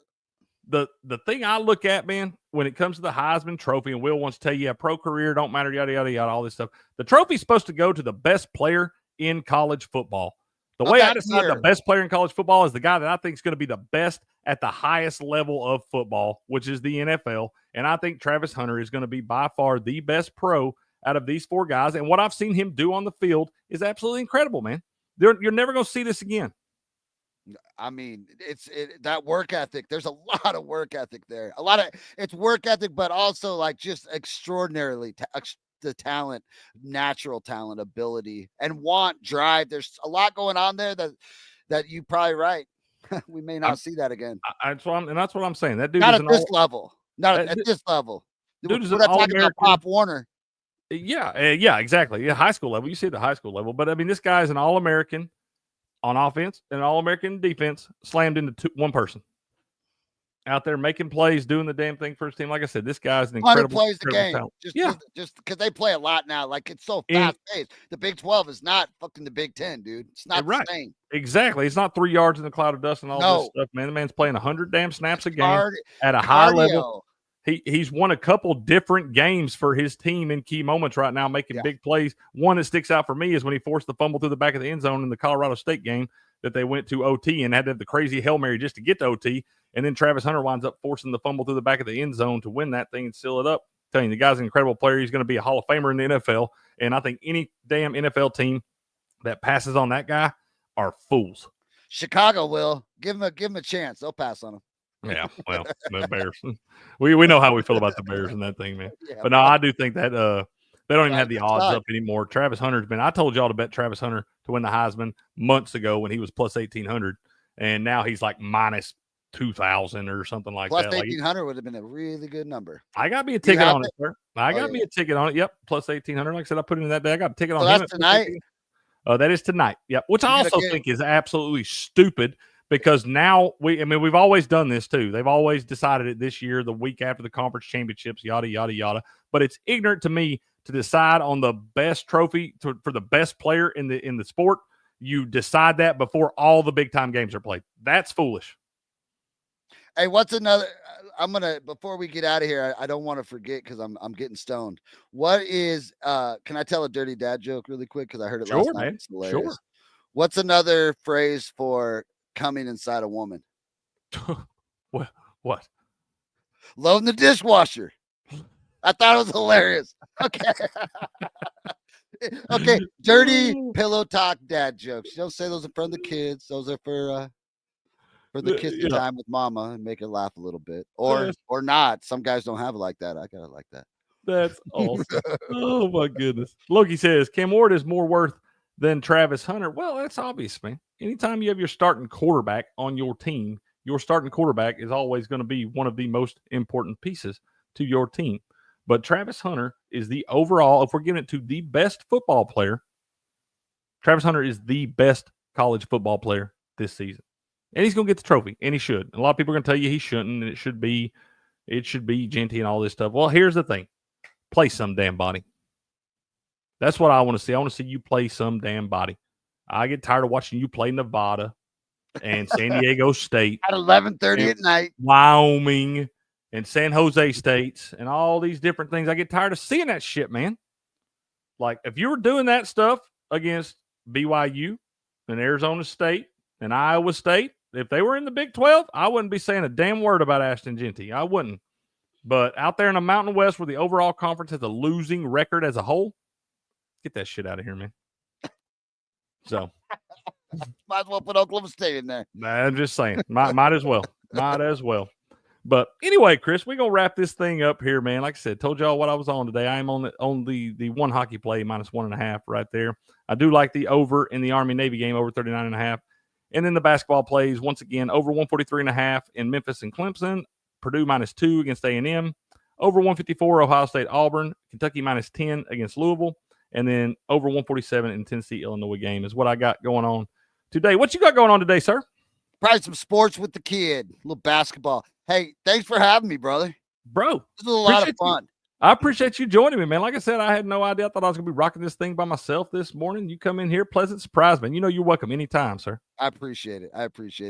The thing I look at, man, when it comes to the Heisman Trophy, and Will wants to tell you a pro career don't matter, yada, yada, yada, all this stuff. The trophy's supposed to go to the best player in college football. The way I decide the best player in college football is the guy that I think is going to be the best at the highest level of football, which is the NFL. And I think Travis Hunter is going to be by far the best pro out of these 4 guys. And what I've seen him do on the field is absolutely incredible, man. You're never going to see this again. I mean, that work ethic. There's a lot of work ethic there. It's work ethic, but also like just extraordinarily the talent, natural talent, ability, and drive. There's a lot going on there that you probably right. We may not see that again. That's what I'm saying. That dude not is at this level. Not at this level. Dude is We're not talking about Pop Warner. Yeah, exactly. Yeah, high school level. You see the high school level, but I mean, this guy is an All-American on offense and an All-American defense, slammed into one person out there making plays, doing the damn thing for his team. Like I said, this guy's an incredible plays the game. talent. Just because they play a lot now. Like, it's so fast-paced. The Big 12 is not fucking the Big 10, dude. It's not the same. Exactly. It's not 3 yards in the cloud of dust and all this stuff, man. The man's playing 100 damn snaps a game at a high level. He's won a couple different games for his team in key moments right now, making big plays. One that sticks out for me is when he forced the fumble through the back of the end zone in the Colorado State game that they went to OT and had to have the crazy Hail Mary just to get to OT. And then Travis Hunter winds up forcing the fumble through the back of the end zone to win that thing and seal it up. I'm telling you, the guy's an incredible player. He's going to be a Hall of Famer in the NFL. And I think any damn NFL team that passes on that guy are fools. Chicago will give him a chance. They'll pass on him. Yeah, well, the Bears. We know how we feel about the Bears and that thing, man. Yeah, but no, I do think that they don't even Right, have the that's odds fine. up anymore. Travis Hunter's been. I told y'all to bet Travis Hunter to win the Heisman months ago when he was plus 1,800, and now he's like minus 2,000 or something like Plus that. Like 1,800 would have been a really good number. I got me a You ticket have on it, it? sir. I Oh, got yeah. me a ticket on it. Yep, plus 1,800. Like I said, I put it in that day. I got a ticket So on him. that's tonight? That is tonight. Yep. Which I You also gonna think is absolutely stupid because now we've always done this too. They've always decided it this year, the week after the conference championships, yada, yada, yada. But it's ignorant to me to decide on the best trophy for the best player in the sport. You decide that before all the big time games are played. That's foolish. Hey, what's another? I'm gonna before we get out of here. I don't want to forget because I'm getting stoned. What is? Can I tell a dirty dad joke really quick? Because I heard it last Sure, night. man. It's hilarious. Sure. What's another phrase for coming inside a woman? What? Loading the dishwasher. I thought it was hilarious. Okay. Okay. Dirty pillow talk dad jokes. You don't say those in front of the kids. Those are for the kissing time with mama and make her laugh a little bit. Or not. Some guys don't have it like that. I got it like that. That's awesome. Oh my goodness. Loki says Cam Ward is more worth than Travis Hunter. Well, that's obvious, man. Anytime you have your starting quarterback on your team, your starting quarterback is always going to be one of the most important pieces to your team. But Travis Hunter is the overall, if we're giving it to the best football player, Travis Hunter is the best college football player this season. And he's going to get the trophy, and he should. And a lot of people are going to tell you he shouldn't, and it should be Genty and all this stuff. Well, here's the thing. Play some damn body. That's what I want to see. I want to see you play some damn body. I get tired of watching you play Nevada and San Diego State at 11:30 at night, Wyoming and San Jose States and all these different things. I get tired of seeing that shit, man. Like if you were doing that stuff against BYU and Arizona State and Iowa State, if they were in the Big 12, I wouldn't be saying a damn word about Ashton Genty. I wouldn't. But out there in the Mountain West where the overall conference has a losing record as a whole, get that shit out of here, man. So. Might as well put Oklahoma State in there. I'm just saying. Might as well. Might as well. But anyway, Chris, we're going to wrap this thing up here, man. Like I said, told y'all what I was on today. I am on the one hockey play, -1.5 right there. I do like the over in the Army-Navy game, over 39.5. And then the basketball plays, once again, over 143.5 in Memphis and Clemson. Purdue -2 against A&M. Over 154, Ohio State, Auburn. Kentucky -10 against Louisville. And then over 147 in Tennessee, Illinois game is what I got going on today. What you got going on today, sir? Probably some sports with the kid, a little basketball. Hey, thanks for having me, brother. Bro, this was a lot of fun. I appreciate you joining me, man. Like I said, I had no idea. I thought I was going to be rocking this thing by myself this morning. You come in here, pleasant surprise, man. You know you're welcome anytime, sir. I appreciate it.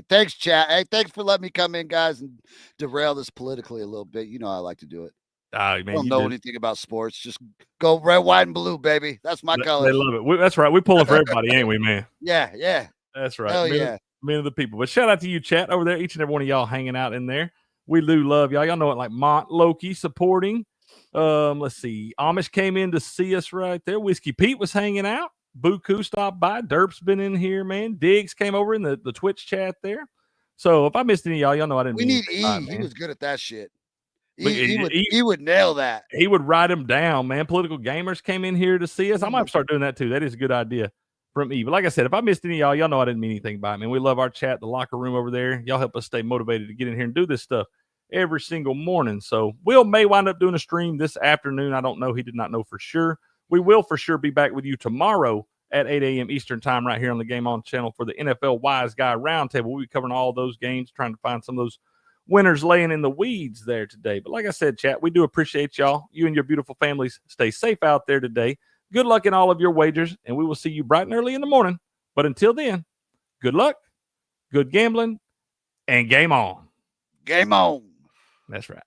Thanks, chat. Hey, thanks for letting me come in, guys, and derail this politically a little bit. You know I like to do it. Man, I don't know anything about sports. Just go red, white, and blue, baby. That's my color. They love it. That's right. We pull it for everybody, ain't we, man? Yeah. That's right. Hell yeah. Men of the people. But shout out to you, chat, over there. Each and every one of y'all hanging out in there. We do love y'all. Y'all know it like Mont Loki supporting. Let's see. Amish came in to see us right there. Whiskey Pete was hanging out. Buku stopped by. Derp's been in here, man. Diggs came over in the Twitch chat there. So if I missed any of y'all know I didn't. We need E. He was good at that shit. He would nail that. He would write them down, man. Political Gamers came in here to see us. I might start doing that too. That is a good idea from E. But like I said, if I missed any of y'all know I didn't mean anything by it, man. We love our chat, the locker room over there. Y'all help us stay motivated to get in here and do this stuff every single morning. So Will may wind up doing a stream this afternoon. I don't know. He did not know for sure. We will for sure be back with you tomorrow at 8 a.m. Eastern time right here on the Game On channel for the NFL Wise Guy Roundtable. We'll be covering all those games, trying to find some of those winners laying in the weeds there today. But like I said, chat, we do appreciate y'all. You and your beautiful families stay safe out there today. Good luck in all of your wagers, and we will see you bright and early in the morning. But until then, good luck, good gambling, and game on. Game on. That's right.